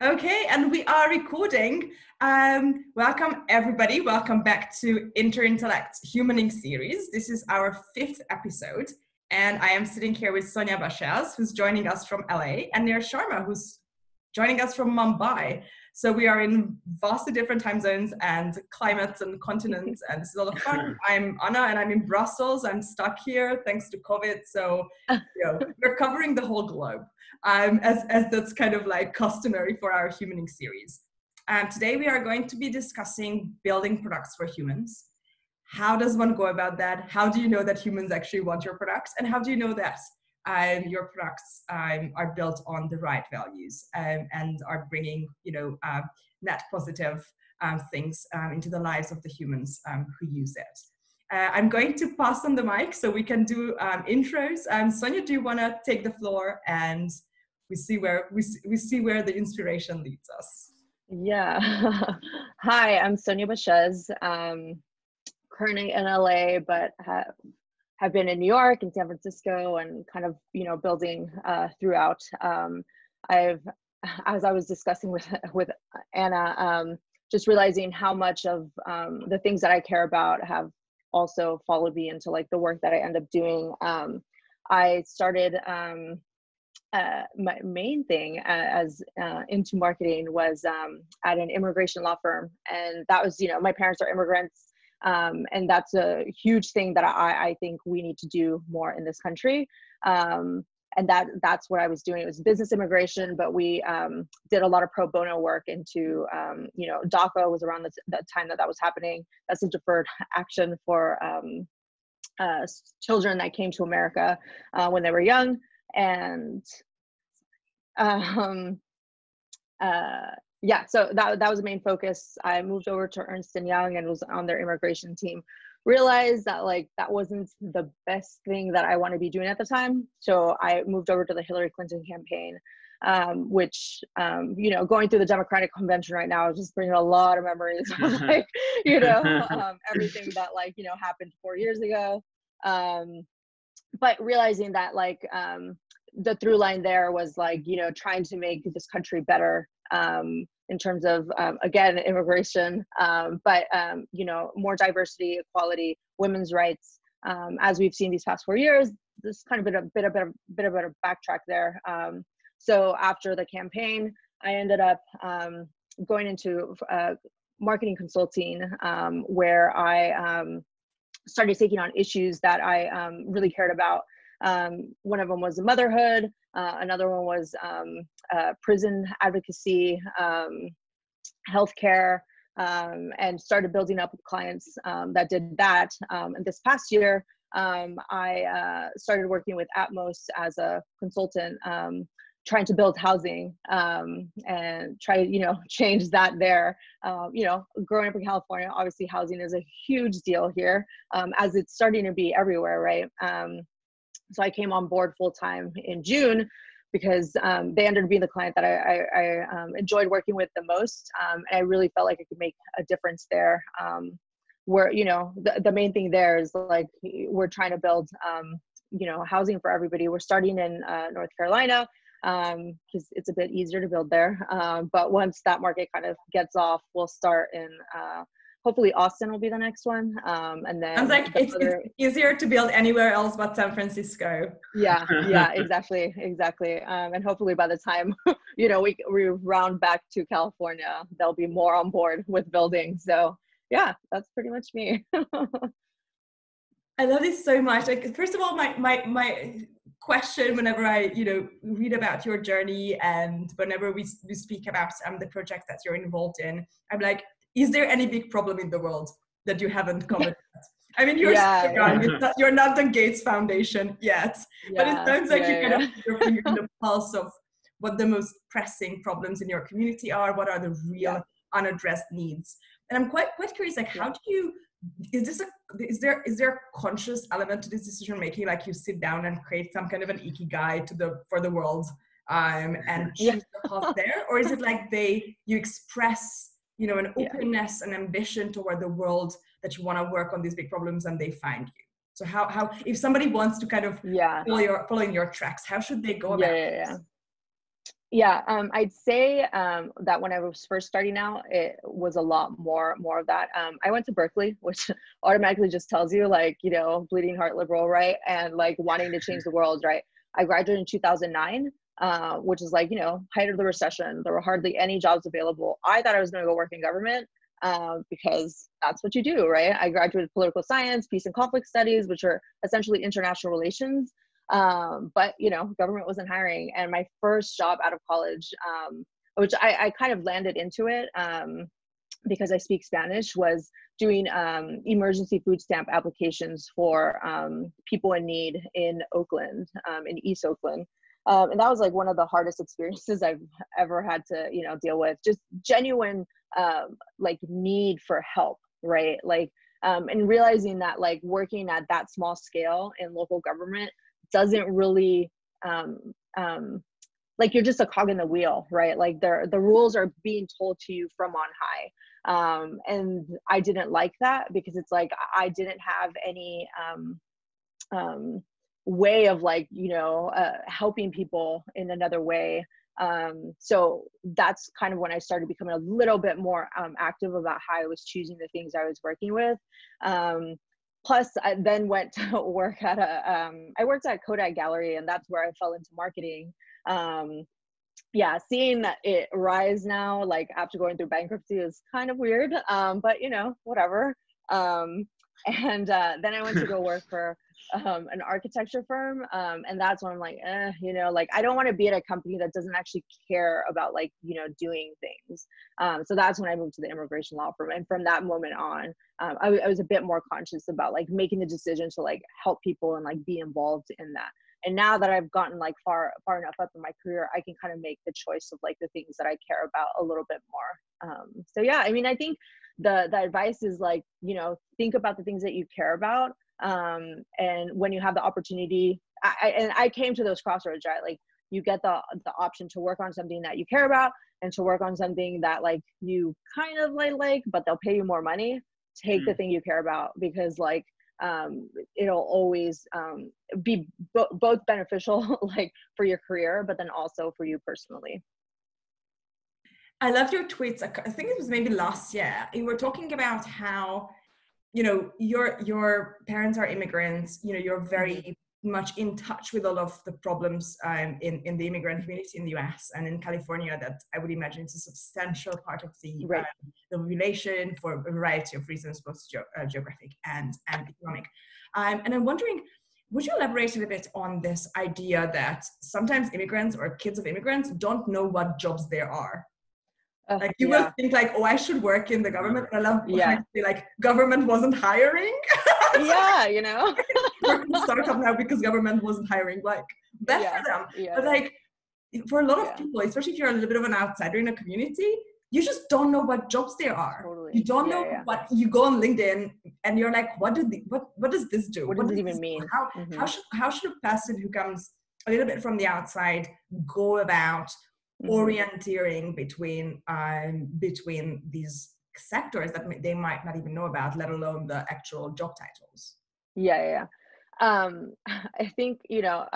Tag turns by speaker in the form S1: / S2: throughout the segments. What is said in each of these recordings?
S1: Okay, and we are recording. Welcome everybody. Welcome back to Interintellect Humaning series. This is our 5th episode, and I am sitting here with Sonia Baschez, who's joining us from LA, and Neer Sharma, who's joining us from Mumbai. So we are in vastly different time zones and climates and continents, and this is a lot of fun. I'm Anna, and I'm in Brussels. I'm stuck here thanks to COVID, so we're covering the whole globe. As that's kind of like customary for our humaning series. Today we are going to be discussing building products for humans. How does one go about that? How do you know that humans actually want your products? And how do you know that your products are built on the right values and are bringing, net positive things into the lives of the humans who use it? I'm going to pass on the mic so we can do intros. Sonia, do you want to take the floor and we see where the inspiration leads us?
S2: Yeah. Hi, I'm Sonia Baschez. Currently in LA, but have been in New York and San Francisco and kind of, building throughout. As I was discussing with Anna, just realizing how much of the things that I care about have also followed me into like the work that I end up doing. I started my main thing as into marketing was at an immigration law firm, and that was, my parents are immigrants, and that's a huge thing that I think we need to do more in this country. And that's what I was doing. It was business immigration, but we did a lot of pro bono work into, DACA was around the time that was happening. That's a deferred action for children that came to America when they were young. And so that was the main focus. I moved over to Ernst & Young and was on their immigration team. Realized that that wasn't the best thing that I want to be doing at the time. So I moved over to the Hillary Clinton campaign, which, going through the Democratic convention right now is just bringing a lot of memories of everything that happened 4 years ago. But realizing that the through line there was trying to make this country better in terms of, again, immigration, but, more diversity, equality, women's rights. As we've seen these past 4 years, this is kind of a bit of a backtrack there. So after the campaign, I ended up going into marketing consulting, where I started taking on issues that I really cared about. One of them was motherhood. Another one was prison advocacy, healthcare, and started building up clients that did that. And this past year, I started working with Atmos as a consultant, trying to build housing and try to, change that there. Growing up in California, obviously housing is a huge deal here, as it's starting to be everywhere, right? So I came on board full-time in June because they ended up being the client that I enjoyed working with the most. And I really felt like I could make a difference there. Where, the main thing there is we're trying to build, housing for everybody. We're starting in North Carolina because it's a bit easier to build there. But once that market kind of gets off, we'll start in hopefully Austin will be the next one. And then
S1: sounds like it's easier to build anywhere else but San Francisco.
S2: Yeah, exactly. And hopefully by the time, we round back to California, they'll be more on board with building. So yeah, that's pretty much me.
S1: I love this so much. First of all, my question whenever I, read about your journey and whenever we speak about the project that you're involved in, I'm like, is there any big problem in the world that you haven't covered yet? I mean, you're you're not the Gates Foundation yet, but it sounds like you're fingering the pulse of what the most pressing problems in your community are, what are the real unaddressed needs. And I'm quite curious, how do you, is there a conscious element to this decision making? Like you sit down and create some kind of an ikigai for the world and choose the path there? Or is it like you express an openness and ambition toward the world that you want to work on these big problems and they find you? So how if somebody wants to kind of follow in your tracks, how should they go about it?
S2: Yeah, I'd say that when I was first starting out, it was a lot more of that. I went to Berkeley, which automatically just tells you, like, you know, bleeding heart liberal, right? And like wanting to change the world, right? I graduated in 2009, which is like, you know, height of the recession. There were hardly any jobs available. I thought I was going to go work in government because that's what you do, right? I graduated political science, peace and conflict studies, which are essentially international relations. But you know, government wasn't hiring. And my first job out of college, which I kind of landed into it because I speak Spanish, was doing emergency food stamp applications for people in need in Oakland, in East Oakland. And that was like one of the hardest experiences I've ever had to, you know, deal with. Just genuine like need for help, right? Like, and realizing that like working at that small scale in local government doesn't really like, you're just a cog in the wheel, right? Like the rules are being told to you from on high. And I didn't like that because it's like I didn't have any way of like, you know, helping people in another way. So that's kind of when I started becoming a little bit more active about how I was choosing the things I was working with. Plus, I then went to work at I worked at Kodak Gallery, and that's where I fell into marketing. Yeah, seeing that it rise now, like after going through bankruptcy, is kind of weird, but you know, whatever. And then I went to go work for an architecture firm, and that's when I'm like, you know, like I don't want to be at a company that doesn't actually care about like, you know, doing things. So that's when I moved to the immigration law firm, and from that moment on, I was a bit more conscious about like making the decision to like help people and like be involved in that. And now that I've gotten like far enough up in my career, I can kind of make the choice of like the things that I care about a little bit more. So yeah, I mean, I think the advice is like, you know, think about the things that you care about. And when you have the opportunity, I came to those crossroads, right? Like you get the option to work on something that you care about and to work on something that like you kind of like, but they'll pay you more money. Take the thing you care about, because like, it'll always be both beneficial like for your career, but then also for you personally.
S1: I loved your tweets. I think it was maybe last year. You were talking about how, you know, your parents are immigrants. You know, you're very much in touch with all of the problems in the immigrant community in the US and in California. That I would imagine is a substantial part of the population for a variety of reasons, both geographic and economic. And I'm wondering, would you elaborate a little bit on this idea that sometimes immigrants or kids of immigrants don't know what jobs there are? Like you will think like, oh, I should work in the government. And I love how you say like government wasn't hiring.
S2: Yeah, you know,
S1: work in a startup now because government wasn't hiring. Like bad for them. But like for a lot of people, especially if you're a little bit of an outsider in a community, you just don't know what jobs there are.
S2: Totally.
S1: You don't know what you go on LinkedIn and you're like, what does this do?
S2: What does it even mean?
S1: How should a person who comes a little bit from the outside go about orienteering between these sectors that they might not even know about, let alone the actual job titles?
S2: I think, you know,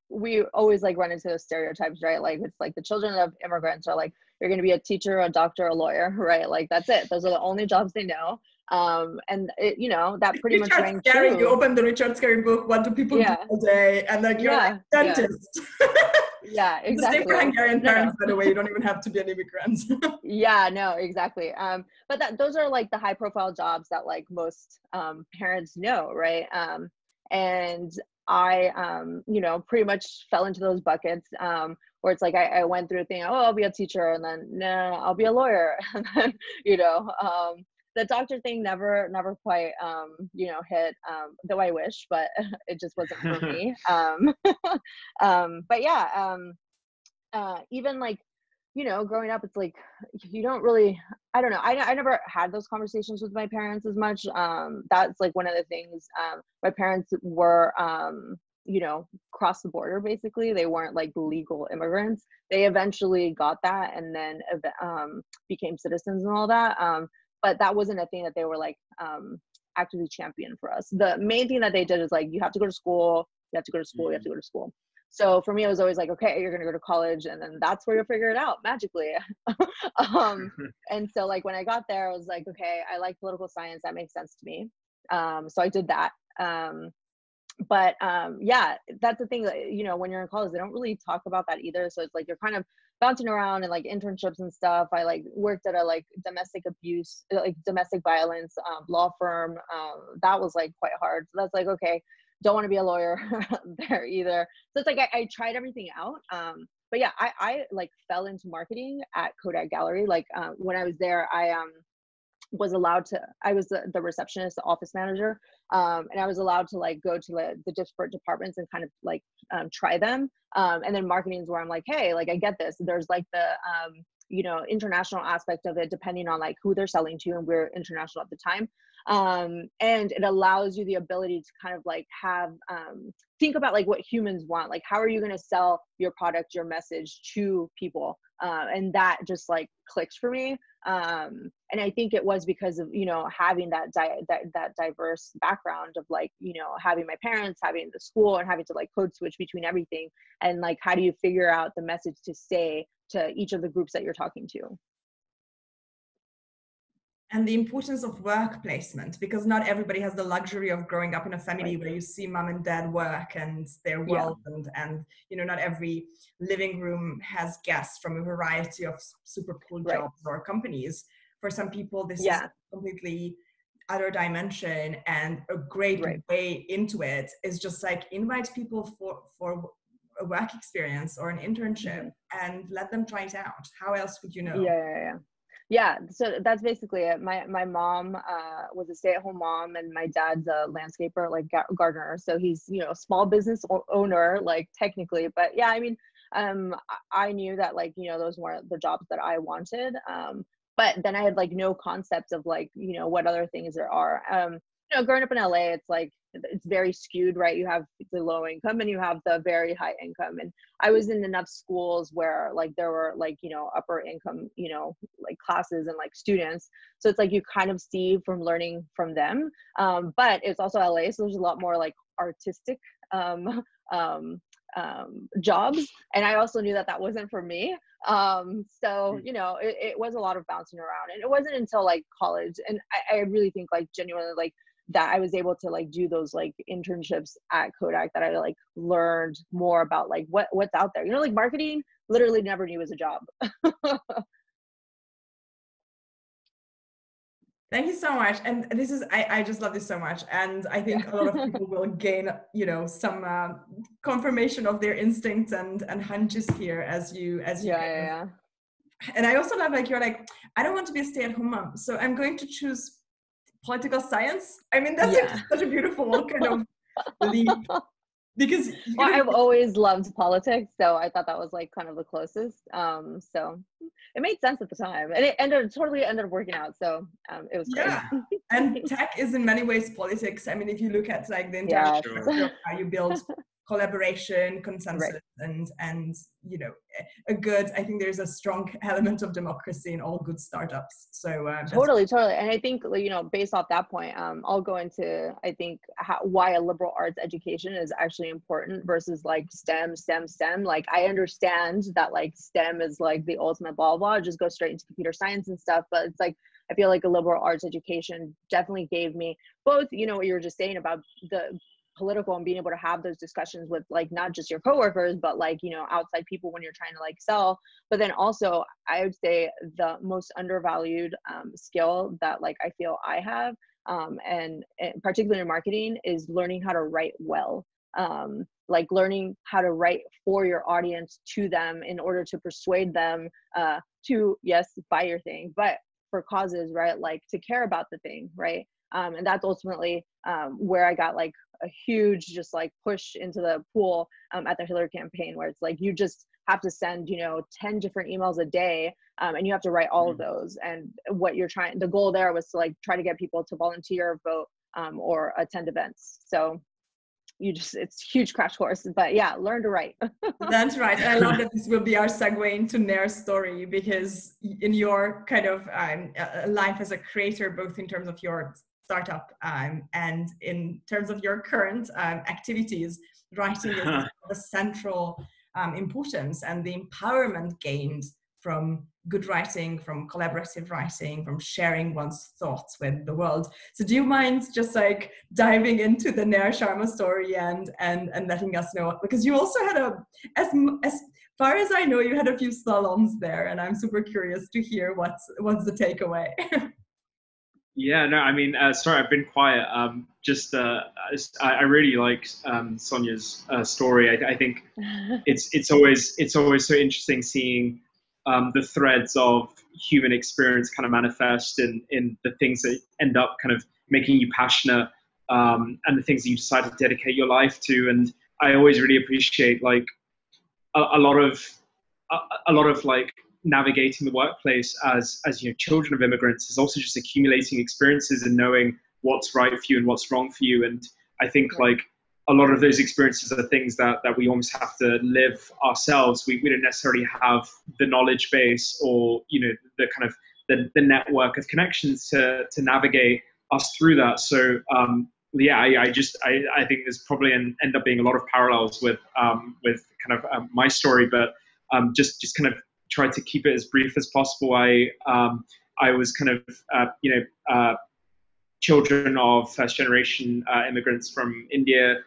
S2: we always like run into those stereotypes, right? Like it's like the children of immigrants are like, you're going to be a teacher, a doctor, a lawyer, right? Like that's it. Those are the only jobs they know. And it, you know, that pretty much rang true.
S1: You open the Richard Scarry book, what do people do all day? And like, you're like, dentist.
S2: Yeah, exactly.
S1: The same for Hungarian parents, by the way, you don't even have to be an immigrant.
S2: Yeah, no, exactly. But those are like the high profile jobs that like most parents know, right? And I, you know, pretty much fell into those buckets where it's like I went through a thing, oh, I'll be a teacher, and then no, I'll be a lawyer, and then, you know, the doctor thing never quite, you know, hit, though I wish, but it just wasn't for me. But yeah, even like, you know, growing up, it's like, you don't really, I don't know. I never had those conversations with my parents as much. That's like one of the things, my parents were, you know, cross the border, basically. They weren't like legal immigrants. They eventually got that and then became citizens and all that. But that wasn't a thing that they were like actively champion for us. The main thing that they did is like, you have to go to school, you have to go to school, you have to go to school. So for me, it was always like, okay, you're going to go to college and then that's where you'll figure it out magically. And so like when I got there, I was like, okay, I like political science. That makes sense to me. So I did that. Yeah, that's the thing that, you know, when you're in college, they don't really talk about that either. So it's like, you're kind of bouncing around and like internships and stuff. I like worked at a like domestic abuse, like domestic violence law firm. That was like quite hard. So that's like, okay, don't want to be a lawyer there either. So it's like, I tried everything out. But yeah, I like fell into marketing at Kodak Gallery. Like when I was there, I was the receptionist, the office manager. And I was allowed to like go to the different departments and kind of like try them. And then marketing is where I'm like, hey, like I get this. There's like the, you know, international aspect of it, depending on like who they're selling to, and we're international at the time. And it allows you the ability to kind of like have, think about like what humans want, like how are you going to sell your product, your message to people? And that just like clicked for me. And I think it was because of, you know, having that diverse background of like, you know, having my parents, having the school, and having to like code switch between everything. And like, how do you figure out the message to say to each of the groups that you're talking to?
S1: And the importance of work placement, because not everybody has the luxury of growing up in a family where you see mom and dad work and their world, and you know, not every living room has guests from a variety of super cool jobs or companies. For some people, this is a completely other dimension, and a great way into it is just like invite people for a work experience or an internship and let them try it out. How else would you know?
S2: Yeah, so that's basically it. My mom was a stay-at-home mom, and my dad's a landscaper, like gardener. So he's, you know, a small business owner, like technically. But yeah, I mean, I knew that like, you know, those weren't the jobs that I wanted. But then I had like no concept of like, you know, what other things there are. You know, growing up in LA, it's like, it's very skewed, right? You have the low income and you have the very high income. And I was in enough schools where like there were like, you know, upper income, you know, like classes and like students. So it's like you kind of see from learning from them. But it's also LA, so there's a lot more like artistic jobs. And I also knew that that wasn't for me. So, you know, it was a lot of bouncing around. And it wasn't until like college. And I really think like genuinely like that I was able to like do those like internships at Kodak that I like learned more about like what's out there. You know, like marketing literally never knew was a job.
S1: Thank you so much. And this is, I just love this so much. And I think a lot of people will gain, you know, some confirmation of their instincts and hunches here as you And I also love like, you're like, I don't want to be a stay-at-home mom, so I'm going to choose political science. I mean, that's like such a beautiful kind of leap. Because
S2: I've always loved politics, so I thought that was like kind of the closest. So it made sense at the time, and it totally ended up working out. So it was great.
S1: And tech is in many ways politics. I mean, if you look at like the entire structure of how you build collaboration, consensus, and you know, I think there's a strong element of democracy in all good startups. So
S2: totally. And I think, you know, based off that point, I'll go into, I think, why a liberal arts education is actually important versus like STEM. Like I understand that like STEM is like the ultimate blah blah, just go straight into computer science and stuff. But it's like, I feel like a liberal arts education definitely gave me both, you know, what you were just saying about the political and being able to have those discussions with like not just your coworkers but like, you know, outside people when you're trying to like sell. But then also I would say the most undervalued skill that like I feel I have and particularly in marketing is learning how to write well. Like learning how to write for your audience, to them, in order to persuade them to, yes, buy your thing, but for causes, right? Like to care about the thing, right? And that's ultimately where I got like a huge just like push into the pool at the Hillary campaign, where it's like you just have to send, you know, 10 different emails a day and you have to write all of those. And what you're trying, the goal there was to like try to get people to volunteer, vote, or attend events. So it's huge crash course, but yeah, learn to write.
S1: That's right. And I love that this will be our segue into Neer's story, because in your kind of life as a creator, both in terms of your startup and in terms of your current activities, writing is of a central importance, and the empowerment gained from good writing, from collaborative writing, from sharing one's thoughts with the world. So do you mind just like diving into the Neer Sharma story and letting us know, because you also had as far as I know, you had a few salons there, and I'm super curious to hear what's the takeaway.
S3: Yeah, no, I mean, sorry, I've been quiet. I really like Sonia's story. I think it's always so interesting seeing the threads of human experience kind of manifest in the things that end up kind of making you passionate, and the things that you decide to dedicate your life to. And I always really appreciate like a lot of like navigating the workplace as children of immigrants is also just accumulating experiences and knowing what's right for you and what's wrong for you. And I think like a lot of those experiences are things that we almost have to live ourselves. We don't necessarily have the knowledge base or the kind of the network of connections to navigate us through that. So yeah, I think there's probably end up being a lot of parallels with kind of my story, but just kind of tried to keep it as brief as possible. I was kind of children of first generation immigrants from India,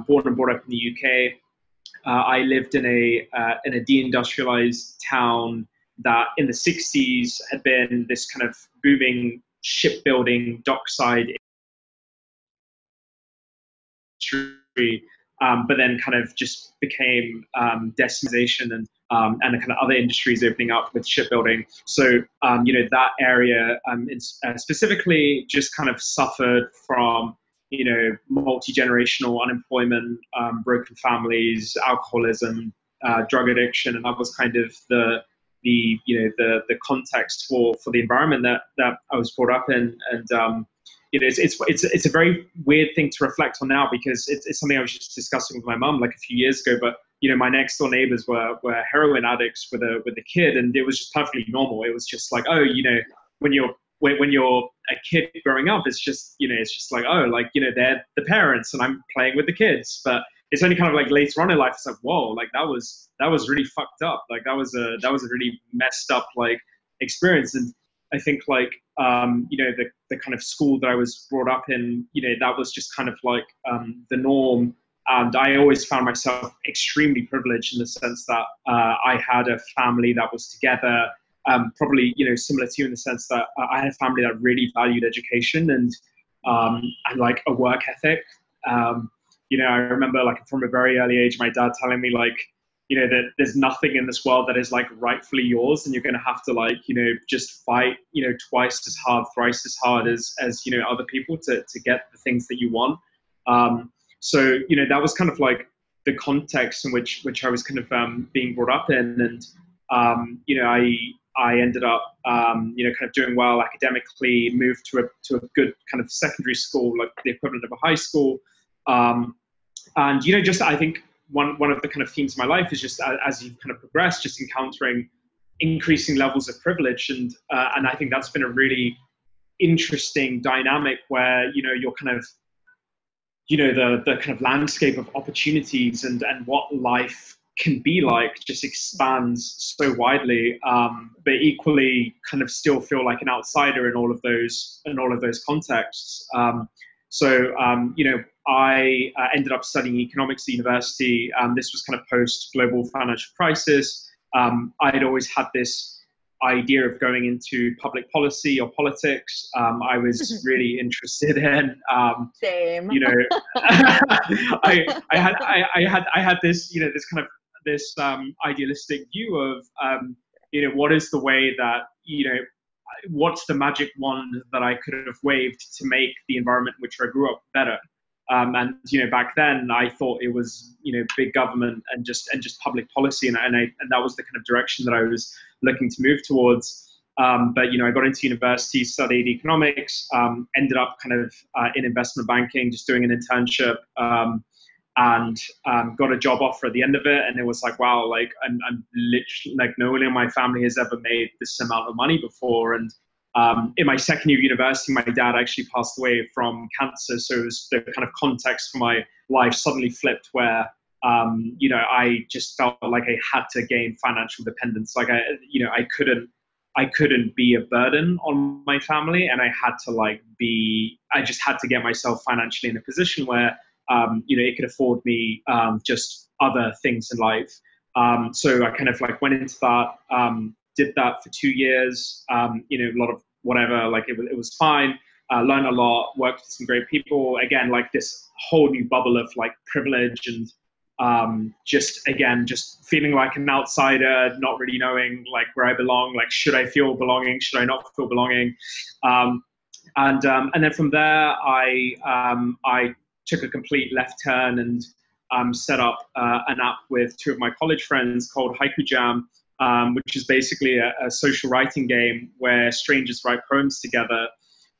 S3: born and brought up in the UK. I lived in a deindustrialized town that in the 60s had been this kind of booming shipbuilding dockside industry, but then kind of just became decimation and the kind of other industries opening up with shipbuilding. So that area specifically just kind of suffered from multi-generational unemployment, broken families, alcoholism, drug addiction, and that was kind of the context for the environment that I was brought up in. And it's a very weird thing to reflect on now, because it's something I was just discussing with my mum like a few years ago. But my next door neighbors were heroin addicts with a kid, and it was just perfectly normal. It was just like, oh, when you're a kid growing up, it's just like, oh, like they're the parents and I'm playing with the kids. But it's only kind of like later on in life, it's like, whoa, like that was really fucked up. Like that was a really messed up like experience. And I think like the kind of school that I was brought up in, that was just kind of like the norm. And I always found myself extremely privileged in the sense that I had a family that was together, probably similar to you in the sense that I had a family that really valued education and like a work ethic. I remember like from a very early age, my dad telling me like, that there's nothing in this world that is like rightfully yours, and you're going to have to like, just fight, twice as hard, thrice as hard as other people to get the things that you want. So, that was kind of like the context in which I was kind of being brought up in. And, I ended up, kind of doing well academically, moved to a good kind of secondary school, like the equivalent of a high school. And, just I think one of the kind of themes of my life is just as you kind of progress, just encountering increasing levels of privilege. And I think that's been a really interesting dynamic where, you're kind of, the kind of landscape of opportunities and what life can be like just expands so widely, but equally kind of still feel like an outsider in all of those contexts. So I ended up studying economics at university. This was kind of post global financial crisis. I'd always had this idea of going into public policy or politics. I was really interested in.
S2: Same.
S3: I had this this kind of this idealistic view of what is the way that what's the magic wand that I could have waved to make the environment in which I grew up better. And back then I thought it was big government and just public policy, and that was the kind of direction that I was looking to move towards. But I got into university, studied economics, ended up kind of in investment banking, just doing an internship, and got a job offer at the end of it. And it was like, wow, like I'm literally like no one in my family has ever made this amount of money before. And in my second year of university, my dad actually passed away from cancer. So it was the kind of context for my life suddenly flipped where, I just felt like I had to gain financial dependence. Like I couldn't be a burden on my family, and I just had to get myself financially in a position where, it could afford me just other things in life. So I kind of like went into that, did that for 2 years, a lot of whatever, like it was fine. Learned a lot, worked with some great people. Again, like this whole new bubble of like privilege and just feeling like an outsider, not really knowing like where I belong. Like, should I feel belonging? Should I not feel belonging? And then from there, I took a complete left turn and set up an app with 2 of my college friends called Haiku Jam, which is basically a social writing game where strangers write poems together.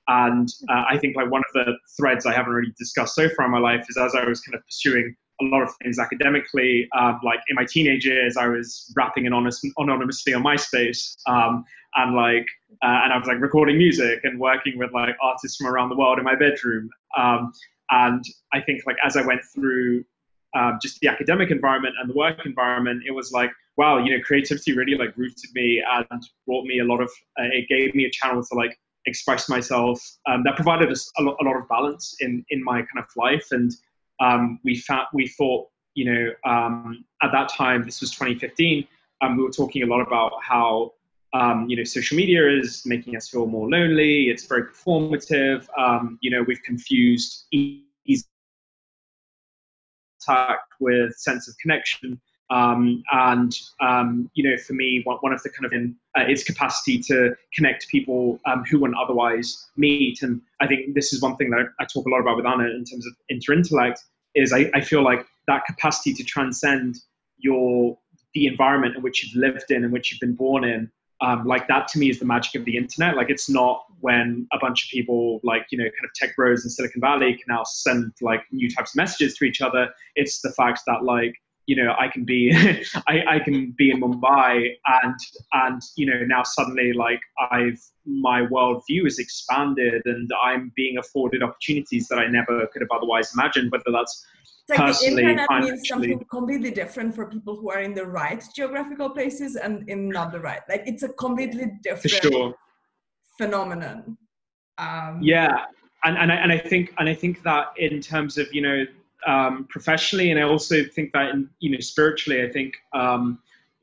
S3: And I think like one of the threads I haven't really discussed so far in my life is, as I was kind of pursuing a lot of things academically, like in my teenage years, I was rapping anonymously on MySpace, and I was like recording music and working with like artists from around the world in my bedroom. And I think like as I went through just the academic environment and the work environment, it was like, wow, creativity really like rooted me and brought me a lot of, it gave me a channel to like express myself, that provided us a lot of balance in my kind of life. And we thought, at that time, this was 2015, we were talking a lot about how, social media is making us feel more lonely. It's very performative. We've confused easy contact with sense of connection. For me, one of the kind of its capacity to connect people who wouldn't otherwise meet. And I think this is one thing that I talk a lot about with Anna in terms of interintellect, is I feel like that capacity to transcend the environment in which you've lived in which you've been born in. Like that to me is the magic of the internet. Like it's not when a bunch of people like, kind of tech bros in Silicon Valley can now send like new types of messages to each other. It's the fact that like, I can be, I can be in Mumbai and now suddenly like my worldview is expanded and I'm being afforded opportunities that I never could have otherwise imagined, whether that's
S1: it's like
S3: personally,
S1: the internet
S3: financially.
S1: means something completely different for people who are in the right geographical places and in not the right. Like it's a completely different phenomenon.
S3: Yeah, and I think that in terms of professionally, and I also think that in spiritually, I think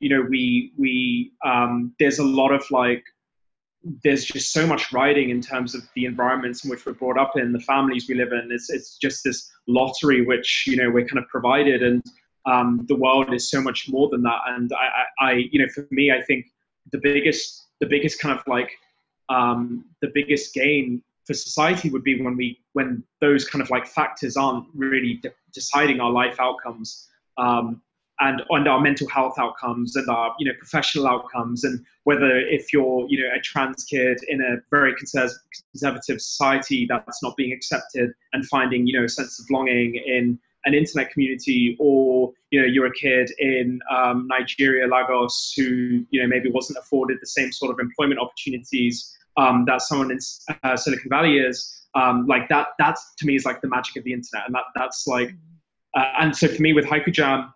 S3: we there's a lot of like, there's just so much riding in terms of the environments in which we're brought up in, the families we live in. It's just this lottery which we're kind of provided, and the world is so much more than that. And I for me, I think the biggest kind of like the biggest gain for society would be when those kind of like factors aren't really deciding our life outcomes, and our mental health outcomes and our professional outcomes, and whether if you're a trans kid in a very conservative society that's not being accepted and finding a sense of belonging in an internet community, or you're a kid in Nigeria, Lagos, who maybe wasn't afforded the same sort of employment opportunities that someone in Silicon Valley is. Like that to me is like the magic of the internet, and that's like and so for me with Haiku Jam,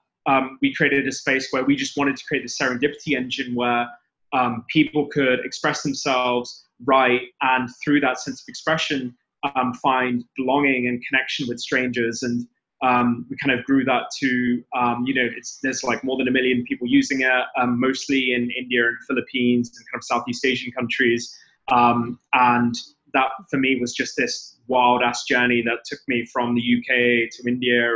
S3: we created a space where we just wanted to create this serendipity engine where people could express themselves, write, and through that sense of expression find belonging and connection with strangers. And we kind of grew that to there's like more than 1 million people using it, mostly in India and Philippines and kind of Southeast Asian countries. And that for me was just this wild ass journey that took me from the UK to India,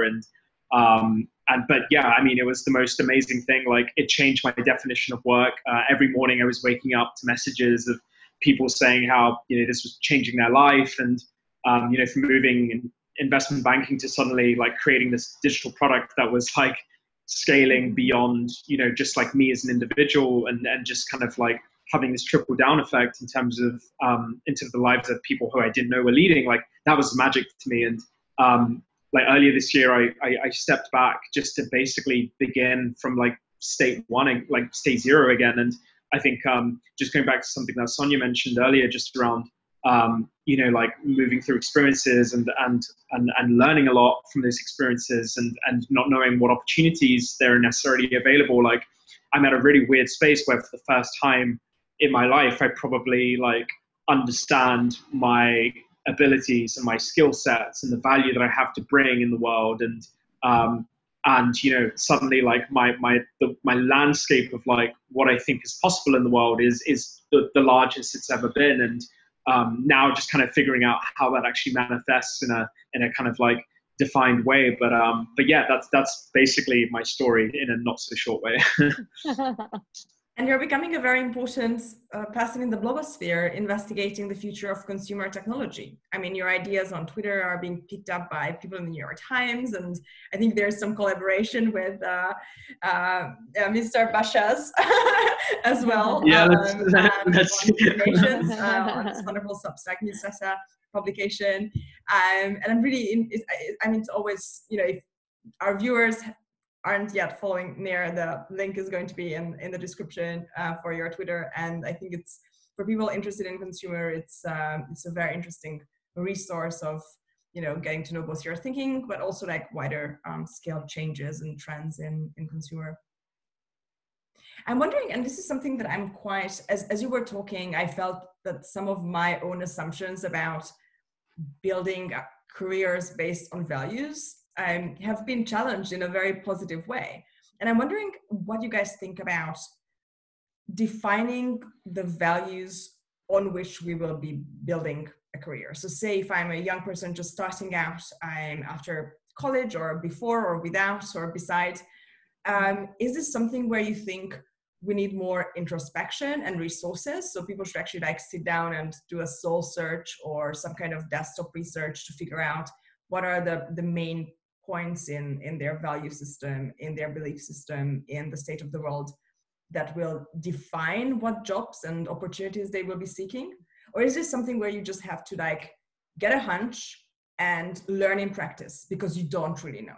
S3: but yeah, I mean, it was the most amazing thing. Like it changed my definition of work. Every morning I was waking up to messages of people saying how this was changing their life, and from moving in investment banking to suddenly like creating this digital product that was like scaling beyond just like me as an individual, and just kind of like having this trickle down effect in terms of into the lives of people who I didn't know were leading. Like that was magic to me. And like earlier this year, I stepped back just to basically begin from like state 1 and like state 0 again. And I think just going back to something that Sonia mentioned earlier, just around like moving through experiences and learning a lot from those experiences and not knowing what opportunities there are necessarily available. Like, I'm at a really weird space where for the first time in my life, I probably like understand my abilities and my skill sets and the value that I have to bring in the world. And suddenly like my landscape of like what I think is possible in the world is the largest it's ever been. And now just kind of figuring out how that actually manifests in a kind of like defined way. But yeah, that's basically my story in a not so short way.
S1: And you're becoming a very important person in the blogosphere, investigating the future of consumer technology. I mean, your ideas on Twitter are being picked up by people in the New York Times, and I think there's some collaboration with Mr. Baschez as well.
S3: Yeah,
S1: on this wonderful Substack newsletter publication. And I'm really, it's always, if our viewers aren't yet following Neer, the link is going to be in the description for your Twitter. And I think it's, for people interested in consumer, it's a very interesting resource of, getting to know both your thinking, but also like wider scale changes and trends in consumer. I'm wondering, and this is something that I'm quite, as you were talking, I felt that some of my own assumptions about building careers based on values have been challenged in a very positive way. And I'm wondering what you guys think about defining the values on which we will be building a career. So say if I'm a young person just starting out, I'm after college or before or without or beside, is this something where you think we need more introspection and resources? So people should actually like sit down and do a soul search or some kind of desktop research to figure out what are the main points in their value system, in their belief system, in the state of the world that will define what jobs and opportunities they will be seeking? Or is this something where you just have to like get a hunch and learn in practice because you don't really know?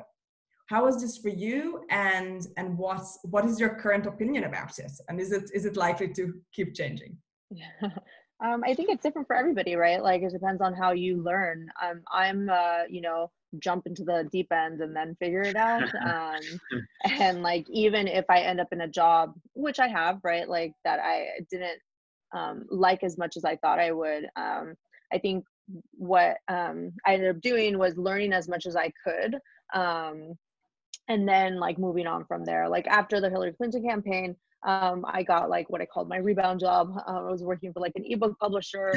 S1: How is this for you, and what is your current opinion about it? And is it likely to keep changing?
S2: I think it's different for everybody, right? Like it depends on how you learn. I'm jump into the deep end and then figure it out. And like, even if I end up in a job, which I have, right, like that I didn't like as much as I thought I would, I think what I ended up doing was learning as much as I could, and then like moving on from there. Like after the Hillary Clinton campaign, I got like what I called my rebound job. I was working for like an ebook publisher,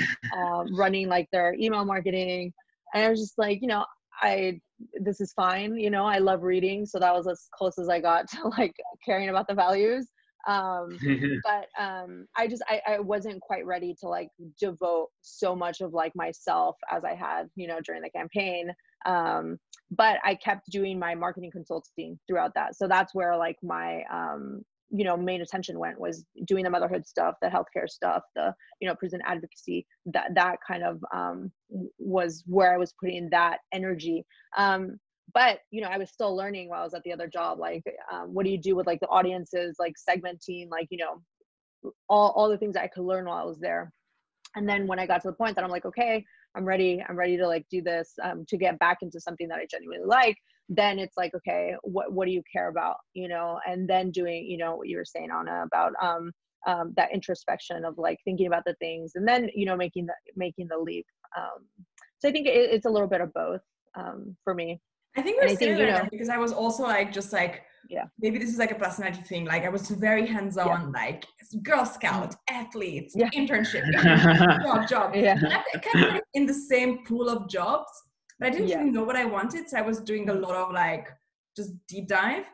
S2: running like their email marketing. And I was just like, this is fine. I love reading. So that was as close as I got to like caring about the values. But I wasn't quite ready to like devote so much of like myself as I had, during the campaign. But I kept doing my marketing consulting throughout that. So that's where like my, main attention went, was doing the motherhood stuff, the healthcare stuff, the, prison advocacy, that kind of, was where I was putting that energy. But, I was still learning while I was at the other job. Like, what do you do with like the audiences, like segmenting, like, all the things that I could learn while I was there. And then when I got to the point that I'm like, okay, I'm ready to like do this, to get back into something that I genuinely like, then it's like, okay, what do you care about? And then doing, what you were saying, Anna, about, that introspection of like thinking about the things, and then, making the leap. So I think it's a little bit of both, for me.
S1: I think we're similar, because I was also like, just like,
S2: yeah,
S1: maybe this is like a personality thing. Like I was very hands-on, like Girl Scout, athlete, internship, job.
S2: Yeah.
S1: I'm kind of like in the same pool of jobs, but I didn't really know what I wanted. So I was doing a lot of like just deep dive.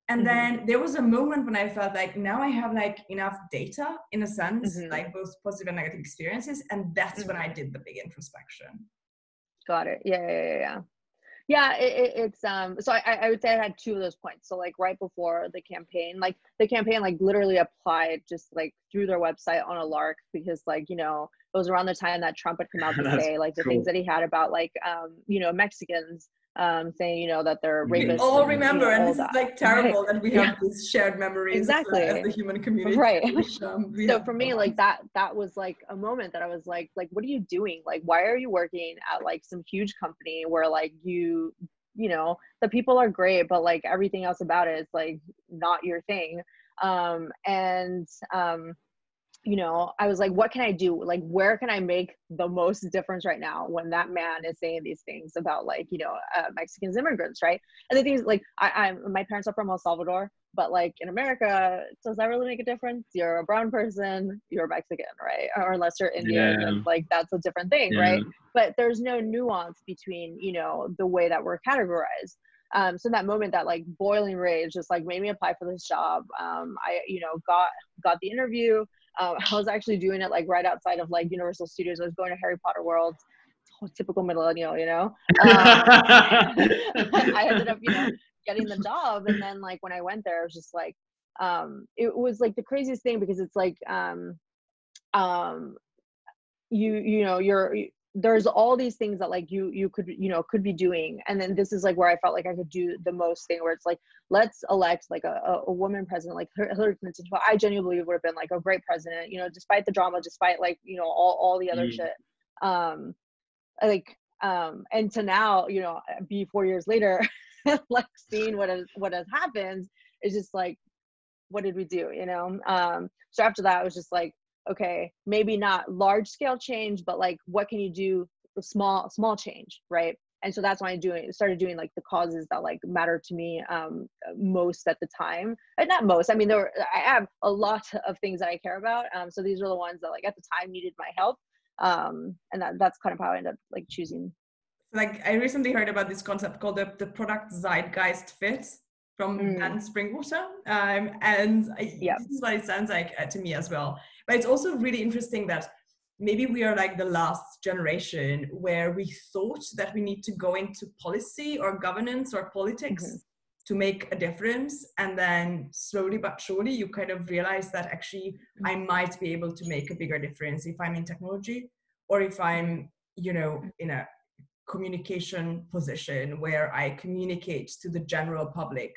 S1: And then there was a moment when I felt like now I have like enough data, in a sense, like both positive and negative experiences. And that's when I did the big introspection.
S2: Got it. Yeah, it's so I would say I had two of those points. So like right before the campaign, like literally applied just like through their website on a lark, because like, it was around the time that Trump had come out to say like the things that he had about like, Mexicans, saying, you know, that they're
S1: We
S2: rapists.
S1: all
S2: and,
S1: remember,
S2: you know,
S1: and
S2: all
S1: this is
S2: that.
S1: like terrible
S2: Right.
S1: that we have these shared memories
S2: Exactly.
S1: as the human community.
S2: Right.
S1: Which, we
S2: So
S1: have
S2: for me, like that was like a moment that I was like, what are you doing? Like, why are you working at like some huge company where like you know, the people are great, but like everything else about it is like not your thing. You know, I was like, what can I do? Like, where can I make the most difference right now when that man is saying these things about like, you know, Mexicans, immigrants, right? And the thing is, like, my parents are from El Salvador, but like in America, does that really make a difference? You're a brown person, you're Mexican, right? Or unless you're Indian,
S3: Yeah.
S2: and like that's a different thing,
S3: Yeah.
S2: right? But there's no nuance between, you know, the way that we're categorized. So in that moment, that like boiling rage just like made me apply for this job. I, you know, got the interview. I was actually doing it like right outside of like Universal Studios. I was going to Harry Potter World. Typical millennial, you know. I ended up, you know, getting the job, and then like when I went there, it was just like, it was like the craziest thing because it's like, you know, there's all these things that like you could, you know, could be doing, and then this is like where I felt like I could do the most thing, where it's like, let's elect like a woman president, like Hillary Clinton, who I genuinely believe would have been like a great president, you know, despite the drama, despite like, you know, all the other shit. And to now, you know, be 4 years later, like seeing what has happened is just like, what did we do, you know? So after that, it was just like, okay, maybe not large scale change, but like, what can you do? Small change, right? And so that's why I started doing like the causes that like matter to me most at the time. And not most, I mean, I have a lot of things that I care about. So these are the ones that like at the time needed my help. And that's kind of how I ended up like choosing.
S1: Like I recently heard about this concept called the product zeitgeist fit from Dan Springwater. This is what it sounds like to me as well. But it's also really interesting that maybe we are like the last generation where we thought that we need to go into policy or governance or politics to make a difference. And then slowly but surely you kind of realize that actually I might be able to make a bigger difference if I'm in technology, or if I'm, you know, in a communication position where I communicate to the general public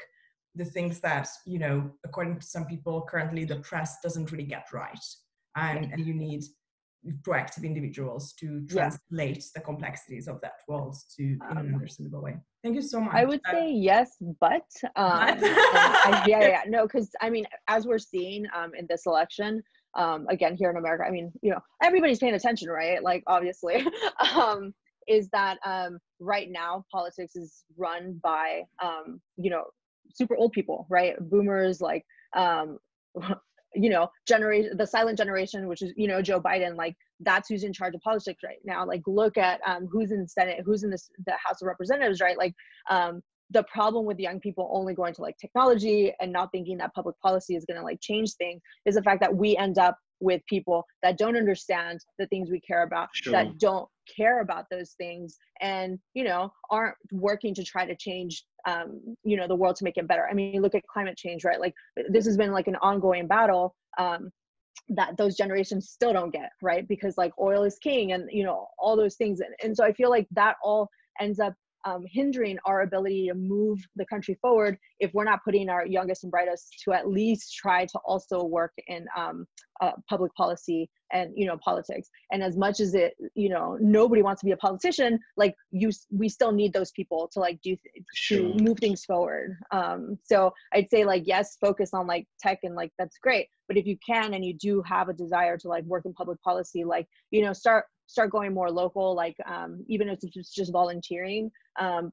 S1: the things that, you know, according to some people currently the press doesn't really get right. And you need proactive individuals to translate the complexities of that world in an understandable way. Thank you so much.
S2: I would say yes, but no, because I mean, as we're seeing in this election, again here in America, I mean, you know, everybody's paying attention, right? Like obviously, is that right now politics is run by you know, super old people, right? Boomers, like you know, the silent generation, which is, you know, Joe Biden, like that's who's in charge of politics right now. Like look at who's in the Senate, who's in the House of Representatives, right? Like the problem with young people only going to like technology and not thinking that public policy is going to like change things is the fact that we end up with people that don't understand the things we care about, that don't care about those things, and, you know, aren't working to try to change you know, the world to make it better. I mean, look at climate change, right? Like this has been like an ongoing battle that those generations still don't get, right? Because like oil is king, and, you know, all those things. And so I feel like that all ends up hindering our ability to move the country forward if we're not putting our youngest and brightest to at least try to also work in public policy and, you know, politics. And as much as it, you know, nobody wants to be a politician, like we still need those people to like to move things forward. So I'd say like, yes, focus on like tech, and like that's great, but if you can and you do have a desire to like work in public policy, like, you know, start going more local, like even if it's just volunteering,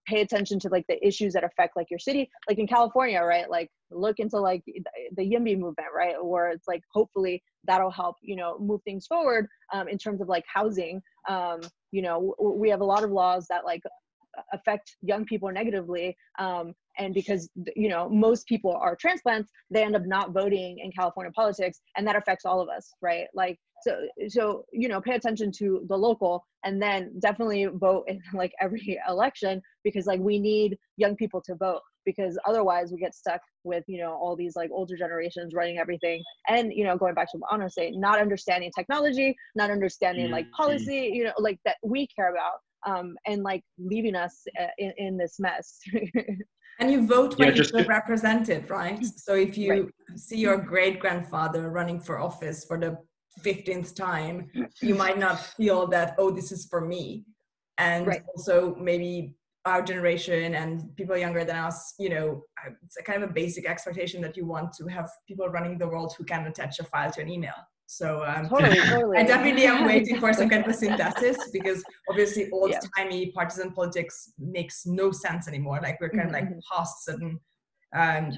S2: pay attention to like the issues that affect like your city, like in California, right? Like look into like the YIMBY movement, right? Where it's like, hopefully that'll help, you know, move things forward in terms of like housing. You know, we have a lot of laws that like affect young people negatively, and because, you know, most people are transplants, they end up not voting in California politics, and that affects all of us, right? Like so you know, pay attention to the local, and then definitely vote in like every election, because like we need young people to vote, because otherwise we get stuck with, you know, all these like older generations running everything, and, you know, going back to what Anna was saying, not understanding technology, not understanding like policy, you know, like that we care about. and like leaving us in this mess.
S1: And you vote when
S3: Yeah,
S1: you
S3: just
S1: feel represented, right? So if you see your great-grandfather running for office for the 15th time, you might not feel that, oh, this is for me. And also maybe our generation and people younger than us, you know, it's a kind of a basic expectation that you want to have people running the world who can attach a file to an email. So
S2: Totally.
S1: I definitely am waiting for some kind of a synthesis, because obviously old-timey partisan politics makes no sense anymore. Like we're kind of like past certain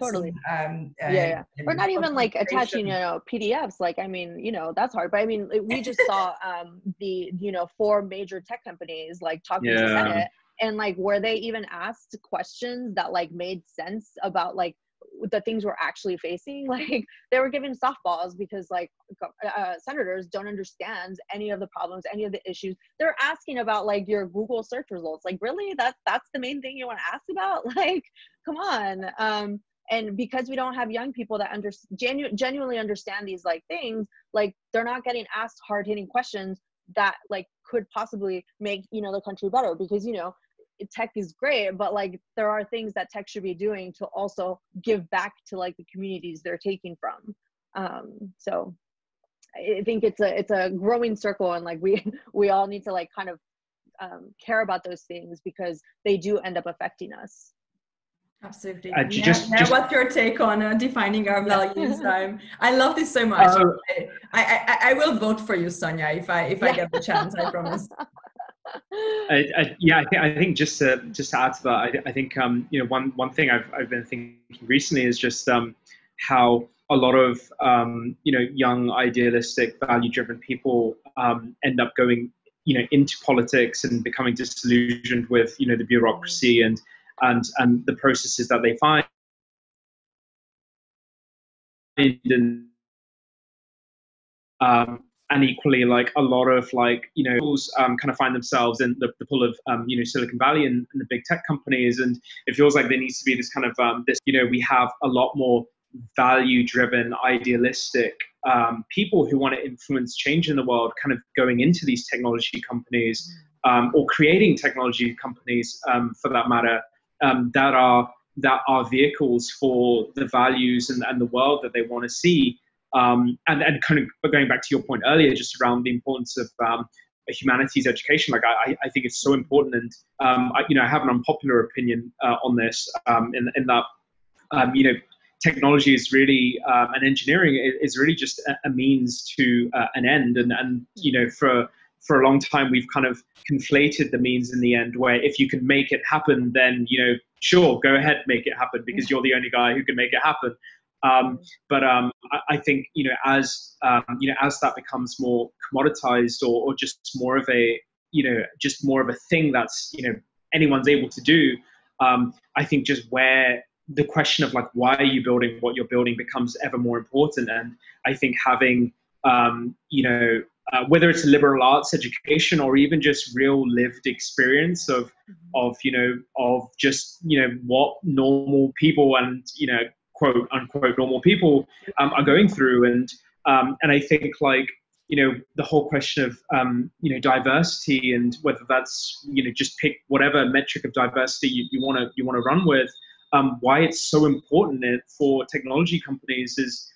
S2: totally.
S1: and
S2: Or not even like attaching,
S1: concentration.
S2: you know, PDFs. Like, I mean, you know, that's hard. But I mean, we just saw the, you know, 4 major tech companies like talking to Senate, and like, were they even asked questions that like made sense about like the things we're actually facing? Like they were given softballs because like senators don't understand any of the problems, any of the issues. They're asking about like your Google search results. Like, really? That's the main thing you want to ask about? Like, come on. And because we don't have young people that genuinely understand these like things, like they're not getting asked hard-hitting questions that like could possibly make, you know, the country better. Because, you know, tech is great, but like there are things that tech should be doing to also give back to like the communities they're taking from. So I think it's a growing circle, and like we all need to like kind of care about those things because they do end up affecting us.
S1: Absolutely.
S3: Just
S1: what's your take on defining our values? I love this so much. I will vote for you, Sonia, if I get the chance. I promise.
S3: I think just to add to that, I think you know, one thing I've been thinking recently is just how a lot of you know, young, idealistic, value-driven people end up going, you know, into politics and becoming disillusioned with, you know, the bureaucracy and the processes that they find. And equally, like a lot of like, you know, kind of find themselves in the pool of, you know, Silicon Valley and the big tech companies. And it feels like there needs to be this kind of, this, you know, we have a lot more value-driven, idealistic people who want to influence change in the world, kind of going into these technology companies or creating technology companies, for that matter, that are vehicles for the values and the world that they want to see. And kind of going back to your point earlier, just around the importance of humanities education, like I think it's so important. And you know, I have an unpopular opinion on this, in that you know, technology is really and engineering is really just a means to an end. And you know, for a long time we've kind of conflated the means in the end, where if you can make it happen, then, you know, sure, go ahead, make it happen, because you're the only guy who can make it happen. But I think, you know, as that becomes more commoditized or just more of a, you know, just more of a thing that's, you know, anyone's able to do, I think just where the question of like, why are you building what you're building becomes ever more important. And I think having, you know, whether it's a liberal arts education or even just real lived experience of, you know, of just, you know, what normal people and, you know, quote unquote normal people are going through. And I think, like, you know, the whole question of, you know, diversity, and whether that's, you know, just pick whatever metric of diversity you want to run with, why it's so important for technology companies is,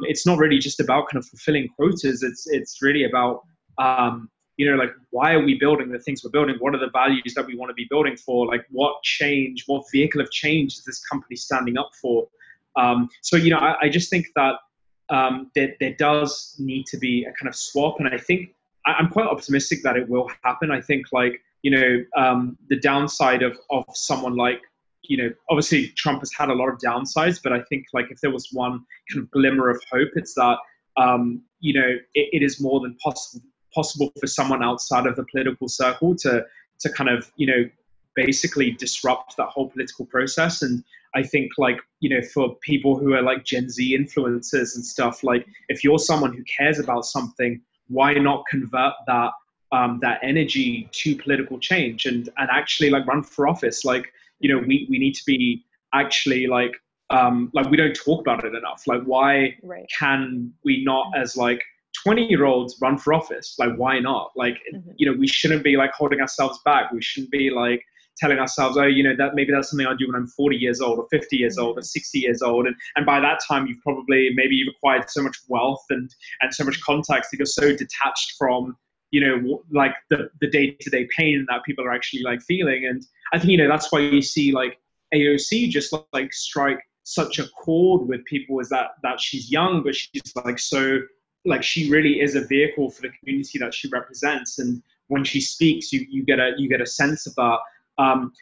S3: it's not really just about kind of fulfilling quotas. It's really about, you know, like, why are we building the things we're building? What are the values that we want to be building for? Like, what vehicle of change is this company standing up for? So, you know, I just think that there does need to be a kind of swap. And I think I'm quite optimistic that it will happen. I think, like, you know, the downside of someone like, you know, obviously Trump has had a lot of downsides, but I think, like, if there was one kind of glimmer of hope, it's that, you know, it is more than possible for someone outside of the political circle to kind of, you know, basically disrupt that whole political process. And I think, like, you know, for people who are like Gen Z influencers and stuff, like, if you're someone who cares about something, why not convert that that energy to political change and actually, like, run for office? Like, you know, we need to be actually, like we don't talk about it enough. Like, why can we not, as like 20-year-olds run for office. Like, why not? Like, we shouldn't be like holding ourselves back. We shouldn't be like telling ourselves, oh, that maybe that's something I'll do when I'm 40 years old or 50 years old or 60 years old. And by that time, you've probably you've acquired so much wealth and so much context that you're so detached from, like the day-to-day pain that people are actually like feeling. And I think, that's why you see like AOC just like strike such a chord with people, is that she's young, but she's like so like she really is a vehicle for the community that she represents. And when she speaks, you get a sense of that.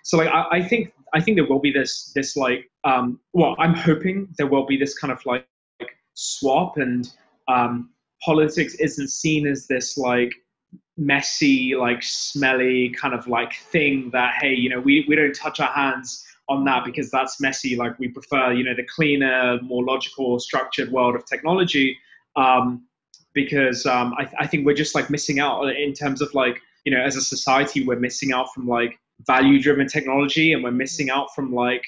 S3: So like I think there will be this like well, I'm hoping there will be this kind of like swap, and politics isn't seen as this like messy, like smelly kind of like thing that, hey, we don't touch our hands on that because that's messy. Like, we prefer the cleaner, more logical, structured world of technology, because I think we're just like missing out in terms of like, as a society, we're missing out from like value-driven technology, and we're missing out from like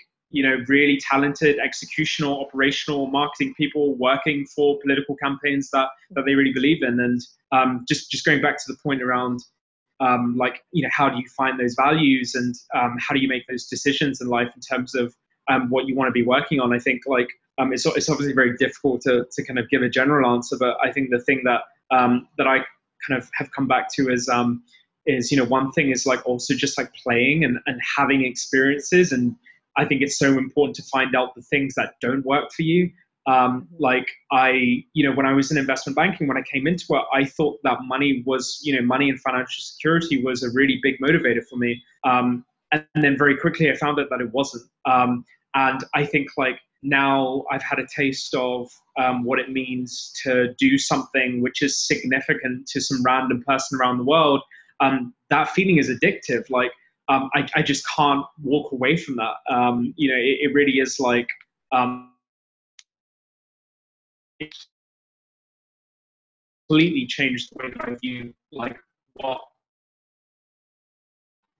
S3: really talented executional, operational, marketing people working for political campaigns that they really believe in. And just going back to the point around like how do you find those values, and how do you make those decisions in life in terms of what you want to be working on? I think like it's obviously very difficult to kind of give a general answer, but I think the thing that that I kind of have come back to is one thing is like also just like playing and having experiences. And I think it's so important to find out the things that don't work for you. Like when I was in investment banking, when I came into it, I thought that money was, money and financial security was a really big motivator for me. And then very quickly I found out that it wasn't. And I think like now I've had a taste of what it means to do something which is significant to some random person around the world. That feeling is addictive. Like, I just can't walk away from that. It really is like, it completely changed the way that I view like what,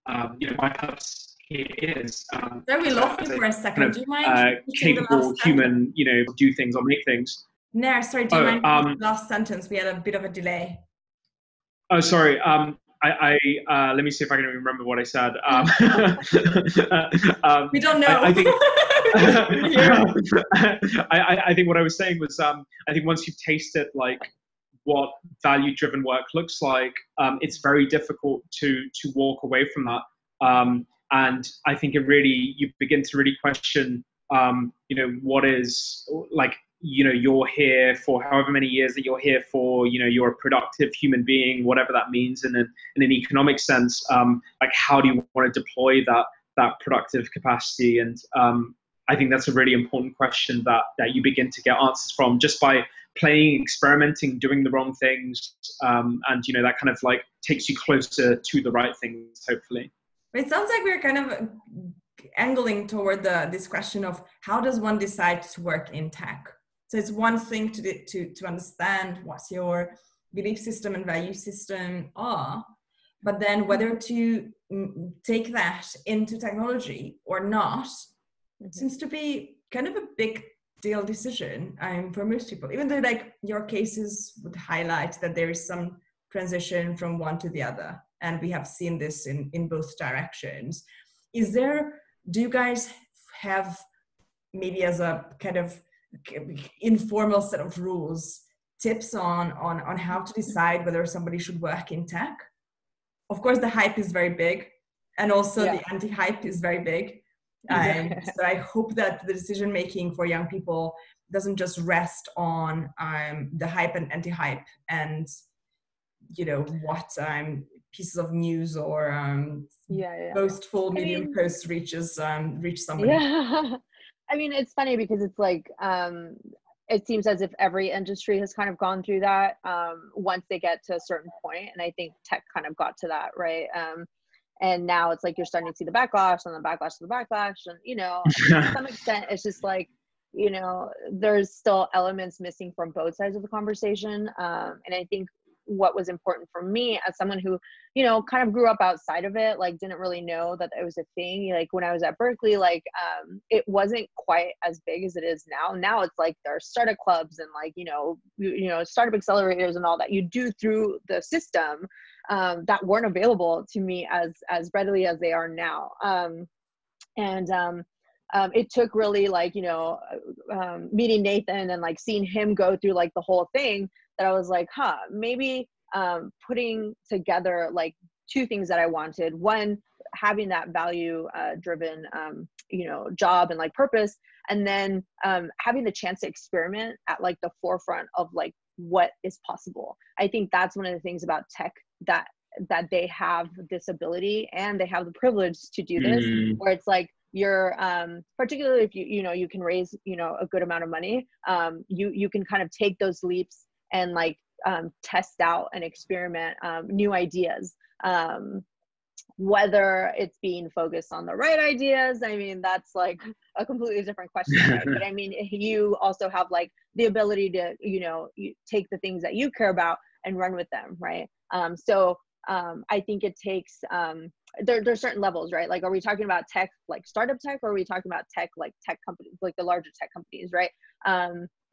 S3: my purpose here is.
S1: So we lost you for a second.
S3: Kind of,
S1: do you mind
S3: capable human, do things or make things.
S1: Nair, sorry, do you mind the last sentence? We had a bit of a delay.
S3: Oh, sorry. I let me see if I can remember what I said.
S1: We don't know.
S3: I think I think what I was saying was I think once you've tasted like what value-driven work looks like, it's very difficult to walk away from that. And I think you begin to really question, what is like. You're here for however many years that you're here for, you're a productive human being, whatever that means in an economic sense. Like, how do you want to deploy that productive capacity? And I think that's a really important question that you begin to get answers from just by playing, experimenting, doing the wrong things. And, that kind of like takes you closer to the right things, hopefully.
S1: It sounds like we're kind of angling toward this question of how does one decide to work in tech? So it's one thing to understand what your belief system and value system are, but then whether to take that into technology or not seems to be kind of a big deal decision for most people, even though like your cases would highlight that there is some transition from one to the other. And we have seen this in both directions. Do you guys have maybe as a kind of informal set of rules, tips on how to decide whether somebody should work in tech? Of course, the hype is very big, and also the anti-hype is very big. So I hope that the decision making for young people doesn't just rest on the hype and anti-hype, and what pieces of news or boastful medium posts reach somebody.
S2: Yeah. I mean, it's funny because it's like, it seems as if every industry has kind of gone through that once they get to a certain point. And I think tech kind of got to that, right? And now it's like you're starting to see the backlash and the backlash to the backlash. And, to some extent, it's just like, there's still elements missing from both sides of the conversation. And I think what was important for me as someone who, you know, kind of grew up outside of it, like didn't really know that it was a thing. Like when I was at Berkeley, like it wasn't quite as big as it is now. Now it's like there are startup clubs and like, you know, startup accelerators and all that you do through the system that weren't available to me as readily as they are now. It took really like, you know, meeting Nathan and like seeing him go through like the whole thing that I was like, maybe putting together like two things that I wanted. One, having that value driven, you know, job and like purpose. And then having the chance to experiment at like the forefront of like what is possible. I think that's one of the things about tech that they have this ability and they have the privilege to do this, where it's like, you're particularly if you know you can raise, you know, a good amount of money, you can kind of take those leaps and like test out and experiment new ideas, whether it's being focused on the right ideas. I mean, that's like a completely different question, right? But I mean, you also have like the ability to, you know, you take the things that you care about and run with them, right? I think it takes there's certain levels, right? Like, are we talking about tech, like startup tech, or are we talking about tech, like tech companies, like the larger tech companies, right?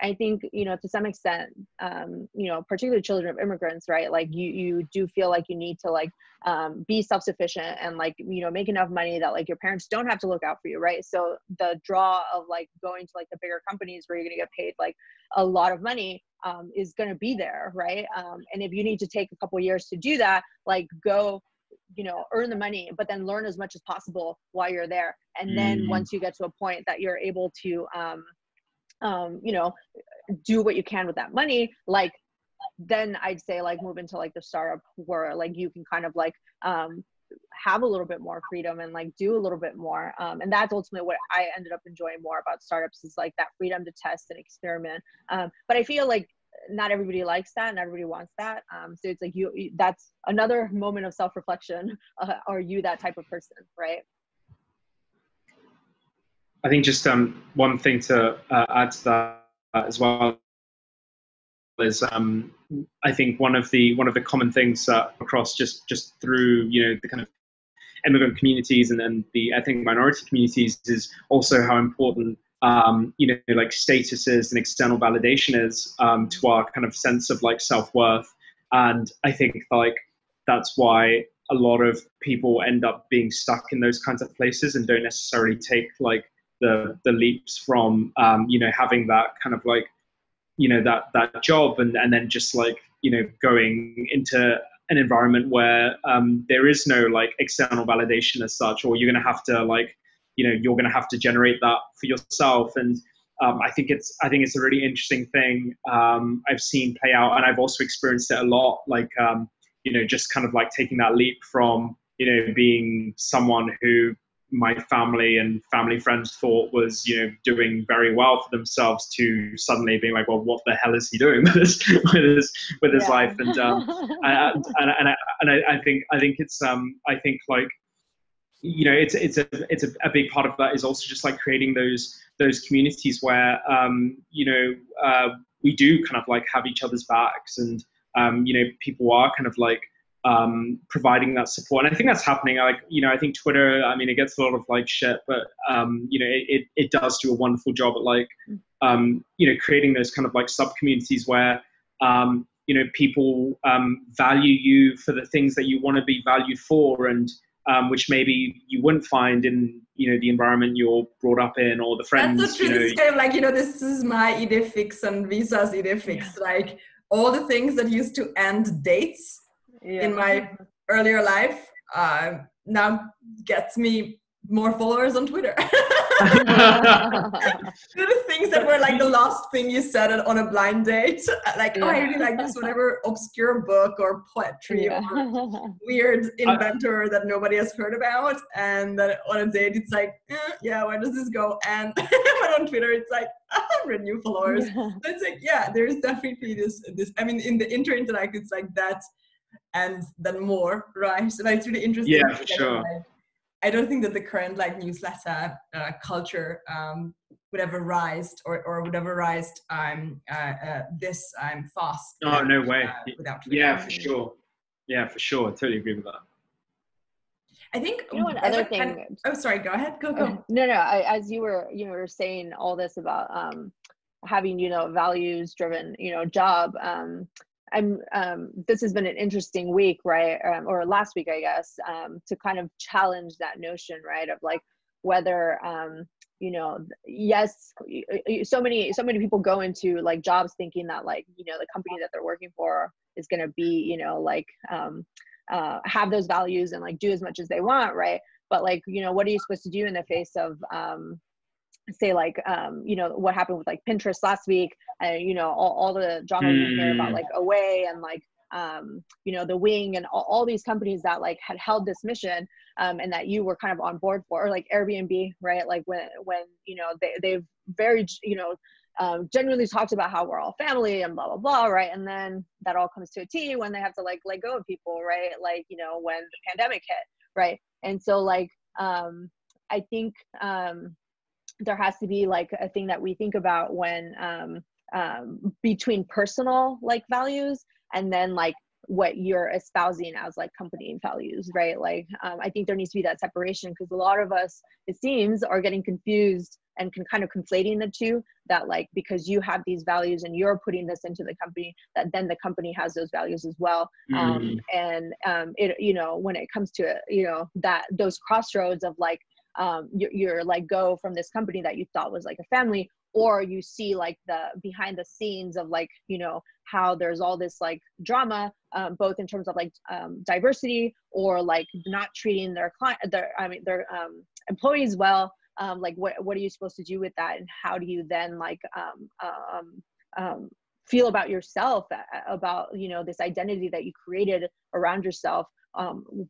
S2: I think, you know, to some extent, you know, particularly children of immigrants, right? Like you do feel like you need to like be self-sufficient and like, you know, make enough money that like your parents don't have to look out for you, right? So the draw of like going to like the bigger companies where you're gonna get paid like a lot of money is gonna be there, right? And if you need to take a couple years to do that, like go, you know, earn the money, but then learn as much as possible while you're there. And then once you get to a point that you're able to, you know, do what you can with that money, like, then I'd say like move into like the startup where like you can kind of like, have a little bit more freedom and like do a little bit more. And that's ultimately what I ended up enjoying more about startups, is like that freedom to test and experiment. But I feel like not everybody likes that, not everybody wants that. So it's like you that's another moment of self-reflection. Are you that type of person, right?
S3: I think just one thing to add to that as well is I think one of the common things across just through, you know, the kind of immigrant communities and then the ethnic minority communities is also how important you know, like status is and external validation is to our kind of sense of like self-worth. And I think like that's why a lot of people end up being stuck in those kinds of places and don't necessarily take like the leaps from you know, having that kind of like, you know, that job and then just like, you know, going into an environment where there is no like external validation as such, or you're going to have to like, you know, you're going to have to generate that for yourself. And I think it's a really interesting thing I've seen play out, and I've also experienced it a lot, like you know, just kind of like taking that leap from, you know, being someone who my family and family friends thought was, you know, doing very well for themselves to suddenly being like, well, what the hell is he doing with his life? And I think it's I think like, you know, it's a big part of that is also just like creating those communities where you know, we do kind of like have each other's backs, and you know, people are kind of like providing that support. And I think that's happening. Like, you know, I think Twitter, I mean, it gets a lot of like shit, but you know, it does do a wonderful job at like you know, creating those kind of like sub communities where you know, people value you for the things that you want to be valued for, and which maybe you wouldn't find in, you know, the environment you're brought up in, or the friends.
S1: That's so true.
S3: You know,
S1: it's kind of like, you know, this is my idée fixe and Visa's idée fixe. Like all the things that used to end dates in my earlier life now gets me more followers on Twitter. The things that were like the last thing you said on a blind date, like, oh, I really like this whatever obscure book or poetry or weird inventor that nobody has heard about, and then on a date it's like, yeah, where does this go? And but on Twitter it's like 100 new followers. So it's like, yeah, there's definitely this I mean, in the Interintellect it's like that and then more, right? So like, it's really interesting.
S3: Yeah, for sure.
S1: I don't think that the current like newsletter culture would have arisen or would have arisen this fast.
S3: Oh, no way.
S1: Without Twitter.
S3: Yeah, for sure. Yeah, for sure. I totally agree with that.
S1: I think
S2: one other thing.
S1: Oh, sorry. Go ahead. Go.
S2: No. As you were saying all this about having values driven job. This has been an interesting week, right? Or last week, I guess, to kind of challenge that notion, right? Of like whether yes, so many people go into like jobs thinking that like the company that they're working for is going to be have those values and like do as much as they want, right? But like what are you supposed to do in the face of say like what happened with like Pinterest last week, all the drama we hear about like Away and like the Wing and all these companies that like had held this mission and that you were kind of on board for, or like Airbnb, right? Like when they've very genuinely talked about how we're all family and blah blah blah, right? And then that all comes to a T when they have to like let go of people, right? Like when the pandemic hit, right? And so like I think there has to be like a thing that we think about when between personal like values and then like what you're espousing as like company values, right? Like I think there needs to be that separation, because a lot of us, it seems, are getting confused and kind of conflating the two, that like because you have these values and you're putting this into the company, that then the company has those values as well. And it when it comes to that those crossroads of like you're like go from this company that you thought was like a family, or you see like the behind the scenes of like how there's all this like drama both in terms of like diversity, or like not treating their their employees well. Like what are you supposed to do with that, and how do you then like feel about yourself, about this identity that you created around yourself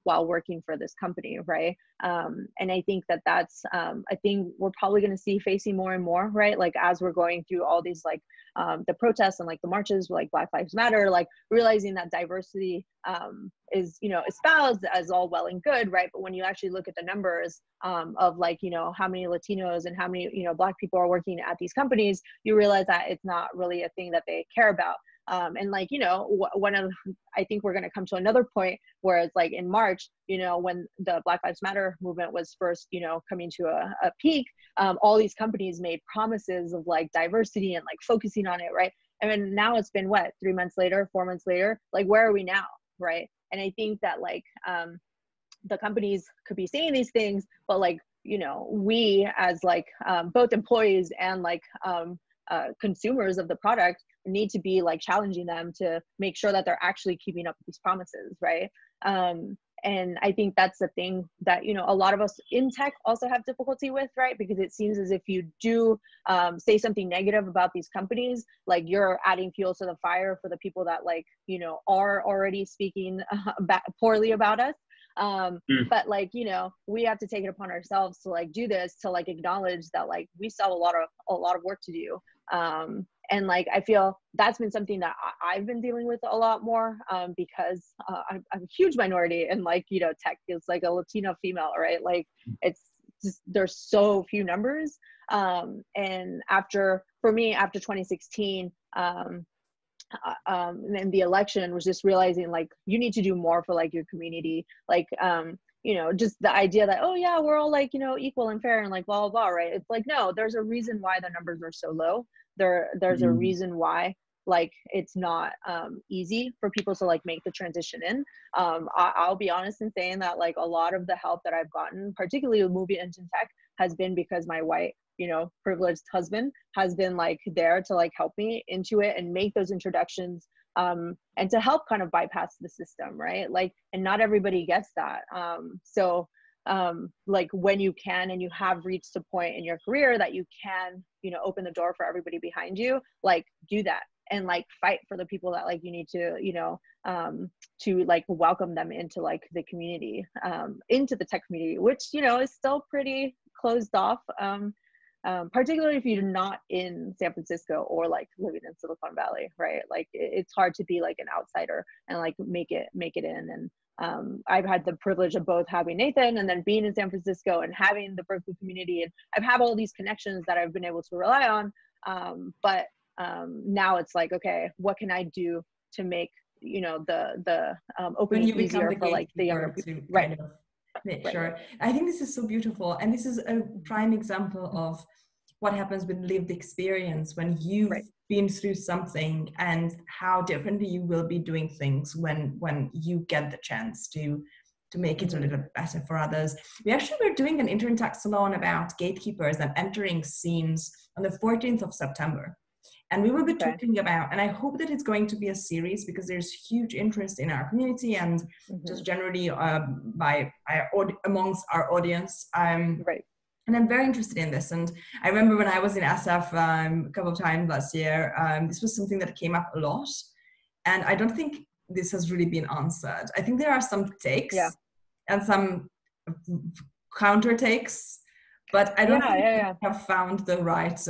S2: while working for this company, right? And I think that's I think we're probably going to see facing more and more, right? Like as we're going through all these like the protests and like the marches, like Black Lives Matter, like realizing that diversity is espoused as all well and good, right? But when you actually look at the numbers of like how many Latinos and how many Black people are working at these companies, you realize that it's not really a thing that they care about. And like I think we're going to come to another point where it's like in March, when the Black Lives Matter movement was first coming to a peak, all these companies made promises of like diversity and like focusing on it, right? And then now it's been what, 3 months later, 4 months later, like where are we now, right? And I think that like the companies could be saying these things, but like we as like both employees and like consumers of the product need to be like challenging them to make sure that they're actually keeping up with these promises, right? And I think that's the thing that a lot of us in tech also have difficulty with, right? Because it seems as if you do say something negative about these companies, like you're adding fuel to the fire for the people that like are already speaking poorly about us. But like we have to take it upon ourselves to like do this, to like acknowledge that like we still have a lot of work to do. And like I feel that's been something that I've been dealing with a lot more because I'm a huge minority in like tech. It's like a Latino female, right? Like it's just there's so few numbers. And after 2016 and the election, was just realizing like you need to do more for like your community, like just the idea that, oh yeah, we're all like equal and fair and like blah blah blah, right? It's like, no, there's a reason why the numbers are so low. There's a reason why like it's not easy for people to like make the transition in. I'll be honest in saying that like a lot of the help that I've gotten, particularly with moving into tech, has been because my white privileged husband has been like there to like help me into it and make those introductions and to help kind of bypass the system, right? Like, and not everybody gets that. So like when you can and you have reached a point in your career that you can open the door for everybody behind you, like do that and like fight for the people that like you need to to like welcome them into like the community, into the tech community, which is still pretty closed off. particularly if you're not in San Francisco or like living in Silicon Valley, right? Like it's hard to be like an outsider and like make it in. And I've had the privilege of both having Nathan and then being in San Francisco and having the Berkeley community, and I've had all these connections that I've been able to rely on. But now it's like, okay, what can I do to make, you know, the opening easier for like the younger people, right?
S1: Kind of make sure. I think this is so beautiful, and this is a prime example of what happens with lived experience when you've been through something, and how differently you will be doing things when you get the chance to make it a little bit better for others. We actually were doing an Interintellect salon about gatekeepers and entering scenes on the 14th of September. And we will be talking about, and I hope that it's going to be a series because there's huge interest in our community and just generally amongst our audience. And I'm very interested in this. And I remember when I was in SF a couple of times last year, this was something that came up a lot. And I don't think this has really been answered. I think there are some takes and some counter takes, but I don't think we have found the right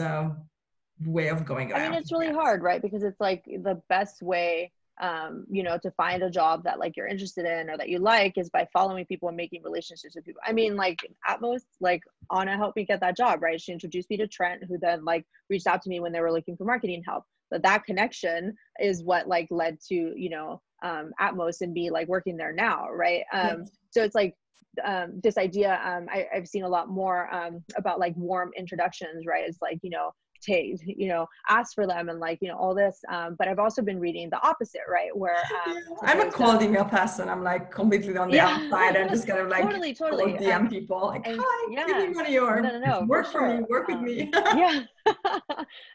S1: way of going about it.
S2: I mean, it's really hard, right? Because it's like the best way, you know, to find a job that like you're interested in or that you like is by following people and making relationships with people. I mean, like at most, like Anna helped me get that job, right? She introduced me to Trent, who then like reached out to me when they were looking for marketing help. But that connection is what like led to, you know, Atmos and me like working there now, right? So it's like this idea, I've seen a lot more about like warm introductions, right? It's like, you know, ask for them and like, you know, all this. But I've also been reading the opposite, right? Where
S1: I'm a cold email person. I'm like completely on the outside and just kind of like
S2: totally
S1: DM people like, hi, give me money or work for me, work with me.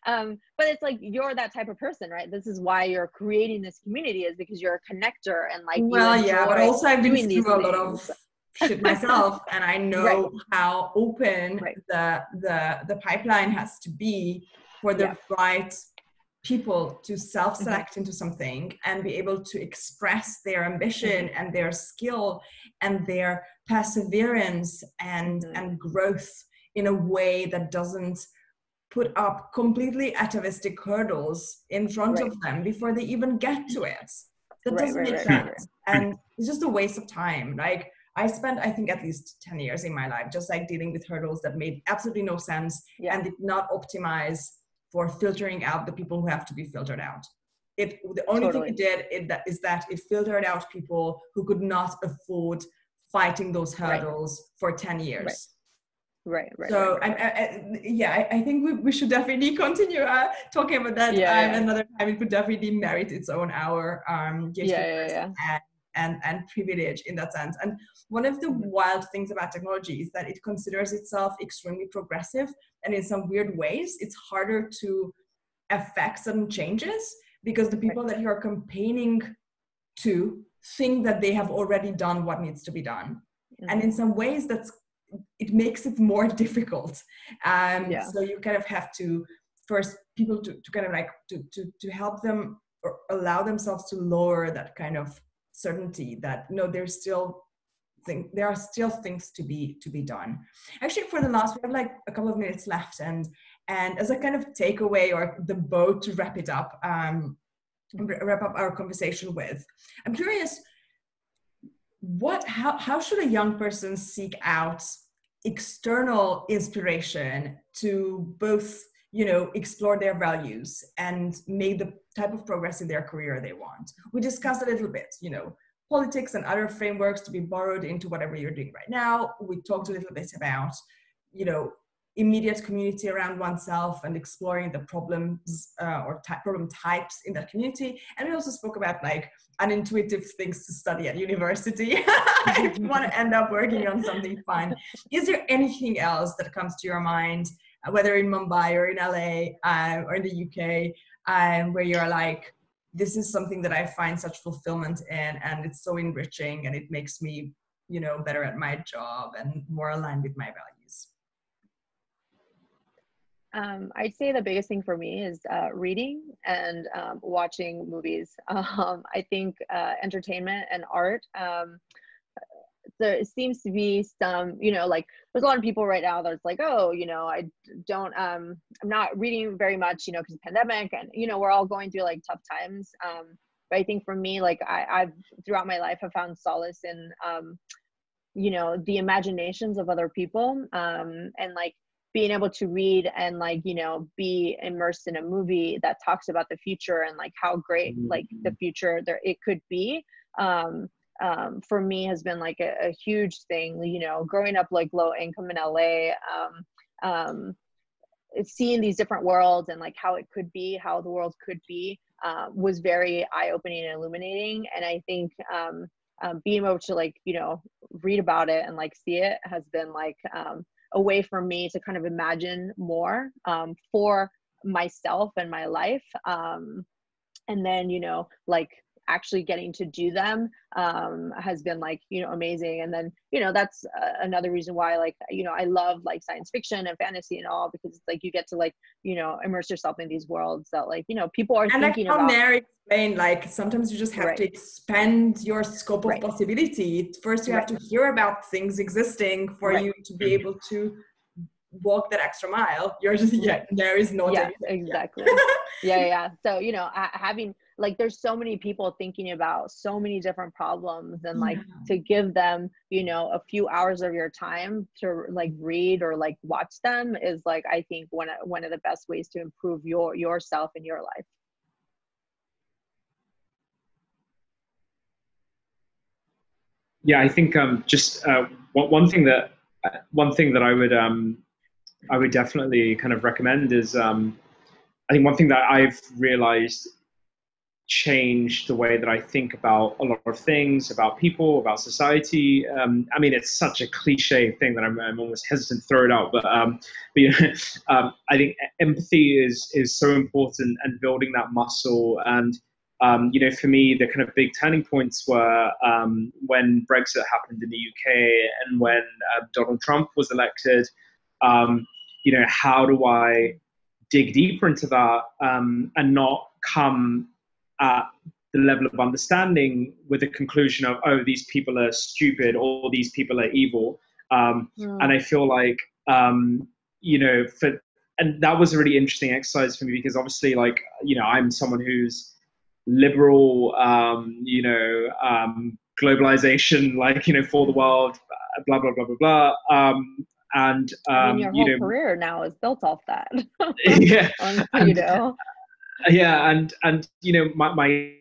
S2: But it's like you're that type of person, right? This is why you're creating this community, is because you're a connector and like
S1: but also I've been through a lot of shit myself, and I know how open the pipeline has to be for the right people to self-select into something and be able to express their ambition and their skill and their perseverance and growth in a way that doesn't put up completely atavistic hurdles in front of them before they even get to it. That doesn't make sense. And it's just a waste of time. Like, I spent, I think, at least 10 years in my life just like dealing with hurdles that made absolutely no sense and did not optimize for filtering out the people who have to be filtered out. The only thing it did is that it filtered out people who could not afford fighting those hurdles for 10 years. So I think we should definitely continue talking about that another time. It could definitely merit its own hour. And privilege in that sense. And one of the wild things about technology is that it considers itself extremely progressive, and in some weird ways it's harder to affect sudden changes because the people that you're campaigning to think that they have already done what needs to be done. And in some ways it makes it more difficult. So you kind of have to first people to kind of like to help them or allow themselves to lower that kind of certainty that there are still things to be done. Actually, for the last, we have like a couple of minutes left, and as a kind of takeaway or the boat to wrap up our conversation with, I'm curious, how should a young person seek out external inspiration to both explore their values and make the type of progress in their career they want? We discussed a little bit, politics and other frameworks to be borrowed into whatever you're doing right now. We talked a little bit about, immediate community around oneself and exploring the problems or problem types in that community. And we also spoke about like unintuitive things to study at university if you want to end up working on something fun. Is there anything else that comes to your mind, whether in Mumbai or in LA or in the UK, where you're like, this is something that I find such fulfillment in, and it's so enriching, and it makes me, better at my job and more aligned with my values?
S2: I'd say the biggest thing for me is reading and watching movies. I think entertainment and art, there seems to be some, you know, like there's a lot of people right now that's like, oh, you know, I don't, I'm not reading very much, you know, because of the pandemic, and, you know, we're all going through like tough times. But I think for me, like I've throughout my life, have found solace in, you know, the imaginations of other people, and like being able to read and like, you know, be immersed in a movie that talks about the future and like how great like the future there it could be. For me has been like a huge thing, you know, growing up like low income in LA, seeing these different worlds and like how it could be, how the world could be, was very eye-opening and illuminating. And I think being able to like, you know, read about it and like see it has been like a way for me to kind of imagine more for myself and my life. And then, you know, like actually getting to do them has been like, you know, amazing. And then, you know, that's another reason why, like, you know, I love like science fiction and fantasy and all, because it's like you get to like, you know, immerse yourself in these worlds that like, you know, people are thinking
S1: like
S2: about.
S1: Neer explained, like sometimes you just have to expand your scope of possibility. First you have to hear about things existing for you to be able to walk that extra mile. You're just Neer is nodding.
S2: Yeah, exactly. Yeah. So, you know, having like, there's so many people thinking about so many different problems, and like to give them, you know, a few hours of your time to like read or like watch them is like, I think one of the best ways to improve yourself and your life.
S3: Yeah, I think just one thing that I would definitely kind of recommend is I think one thing that I've realized changed the way that I think about a lot of things, about people, about society. I mean, it's such a cliche thing that I'm almost hesitant to throw it out, but you know, I think empathy is so important, and building that muscle. And you know, for me, the kind of big turning points were when Brexit happened in the UK and when Donald Trump was elected. You know, how do I dig deeper into that and not come at the level of understanding with the conclusion of, oh, these people are stupid or these people are evil. And I feel like, you know, and that was a really interesting exercise for me, because obviously, like, you know, I'm someone who's liberal, you know, globalization, like, you know, for the world, blah, blah, blah, blah, blah. And
S2: I mean, your whole
S3: you know,
S2: career now is built off that.
S3: Yeah.
S2: You know.
S3: Yeah, and you know, my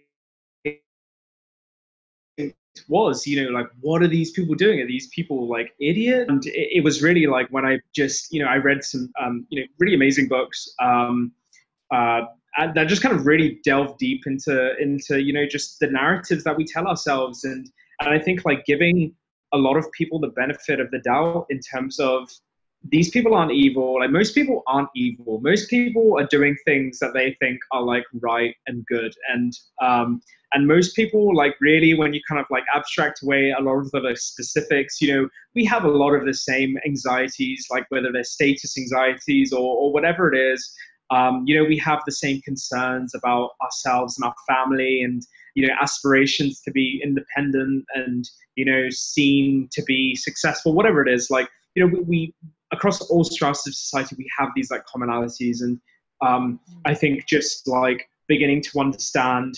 S3: was, you know, like, what are these people doing? Are these people like idiots? And it was really like when I just, you know, I read some you know, really amazing books and that just kind of really delved deep into you know, just the narratives that we tell ourselves. And I think like giving a lot of people the benefit of the doubt in terms of, these people aren't evil. Like, most people aren't evil. Most people are doing things that they think are like right and good. And most people, like, really, when you kind of like abstract away a lot of the specifics, you know, we have a lot of the same anxieties, like whether they're status anxieties or whatever it is. You know, we have the same concerns about ourselves and our family, and, you know, aspirations to be independent and, you know, seen to be successful, whatever it is. Like, you know, we across all strata of society, we have these like commonalities. And I think just like beginning to understand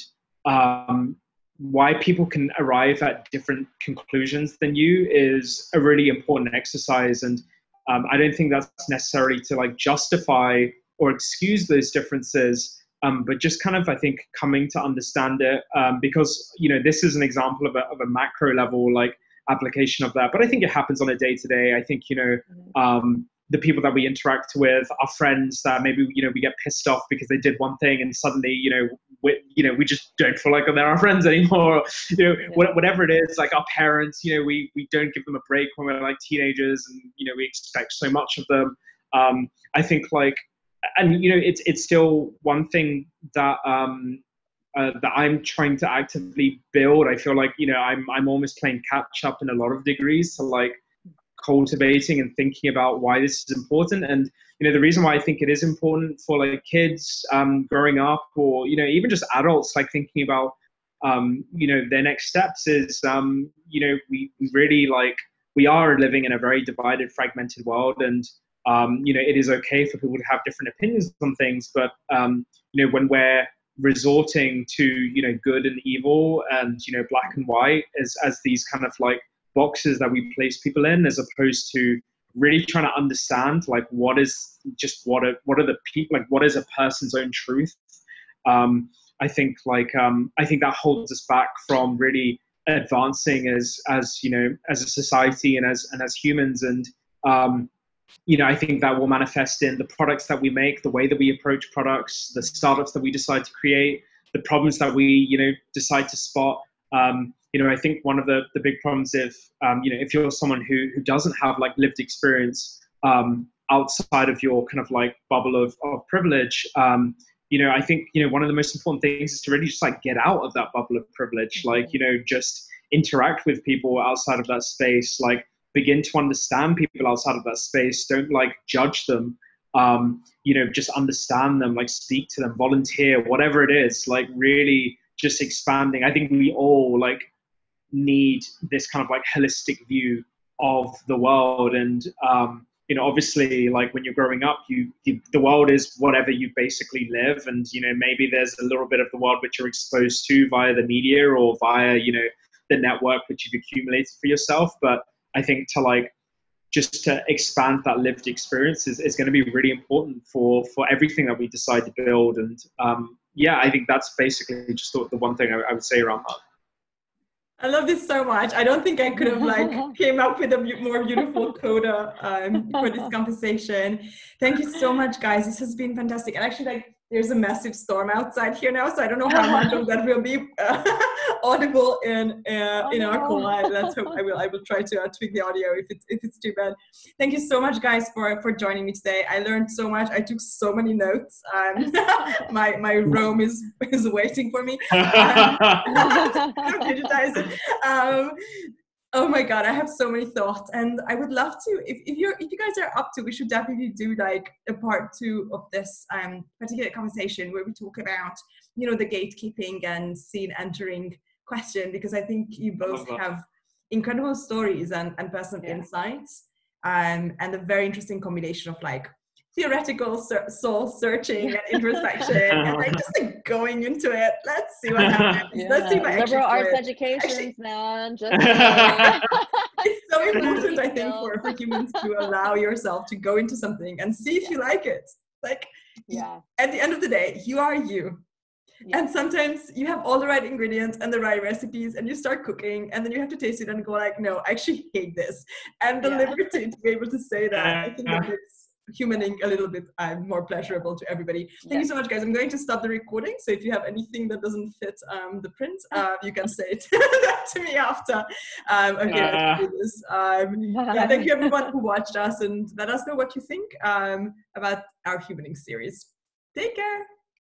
S3: why people can arrive at different conclusions than you is a really important exercise. And I don't think that's necessarily to like justify or excuse those differences, but just kind of, I think, coming to understand it, because, you know, this is an example of a macro level, like, application of that. But I think it happens on a day-to-day. I think, you know, the people that we interact with, our friends that maybe, you know, we get pissed off because they did one thing, and suddenly, you know, we just don't feel like they're our friends anymore. You know, whatever it is, like our parents, you know, we don't give them a break when we're like teenagers, and, you know, we expect so much of them. I think like, and, you know, it's still one thing that that I'm trying to actively build. I feel like, you know, I'm almost playing catch up in a lot of degrees to like cultivating and thinking about why this is important. And, you know, the reason why I think it is important for like kids growing up, or, you know, even just adults, like thinking about their next steps is, we really we are living in a very divided, fragmented world, and it is okay for people to have different opinions on things, but when we're resorting to good and evil and black and white as these kind of boxes that we place people in, as opposed to really trying to understand what is a person's own truth. I think that holds us back from really advancing as a society and as humans. And I think that will manifest in the products that we make, the way that we approach products, the startups that we decide to create, the problems that we decide to spot. I think one of the big problems, if you're someone who doesn't have lived experience outside of your kind of bubble of privilege, I think one of the most important things is to really just get out of that bubble of privilege, just interact with people outside of that space, begin to understand people outside of that space. Don't judge them, just understand them, speak to them, volunteer, whatever it is, really just expanding. I think we all need this kind of holistic view of the world. And obviously when you're growing up, the world is whatever you basically live, and maybe there's a little bit of the world which you're exposed to via the media or via the network which you've accumulated for yourself. But I think just to expand that lived experience is going to be really important for everything that we decide to build. And I think that's basically just the one thing I would say around that.
S1: I love this so much. I don't think I could have came up with a more beautiful coda for this conversation. Thank you so much, guys. This has been fantastic. And actually, there's a massive storm outside here now, so I don't know how much of that will be audible in our call. Let's hope I will try to tweak the audio if it's too bad. Thank you so much, guys, for joining me today. I learned so much. I took so many notes. My Rome is waiting for me. Digitize it. Oh my God, I have so many thoughts, and I would love to, if you guys are up to, we should definitely do a part 2 of this particular conversation where we talk about, the gatekeeping and scene entering question, because I think you both have incredible stories and personal insights, and a very interesting combination of theoretical soul searching and introspection and just going into it. Let's see what happens. Let's see if I
S2: liberal arts education, man.
S1: It's so important, I think, for humans to allow yourself to go into something and see if you like it. At the end of the day, you are you. And sometimes you have all the right ingredients and the right recipes, and you start cooking, and then you have to taste it and go no, I actually hate this. And the liberty to be able to say that, I think that it's humaning a little bit more pleasurable to everybody. Thank you so much, guys. I'm going to stop the recording, so if you have anything that doesn't fit the print, you can say it to me after. Let's do this. Thank you everyone who watched us, and let us know what you think about our humaning series. Take care.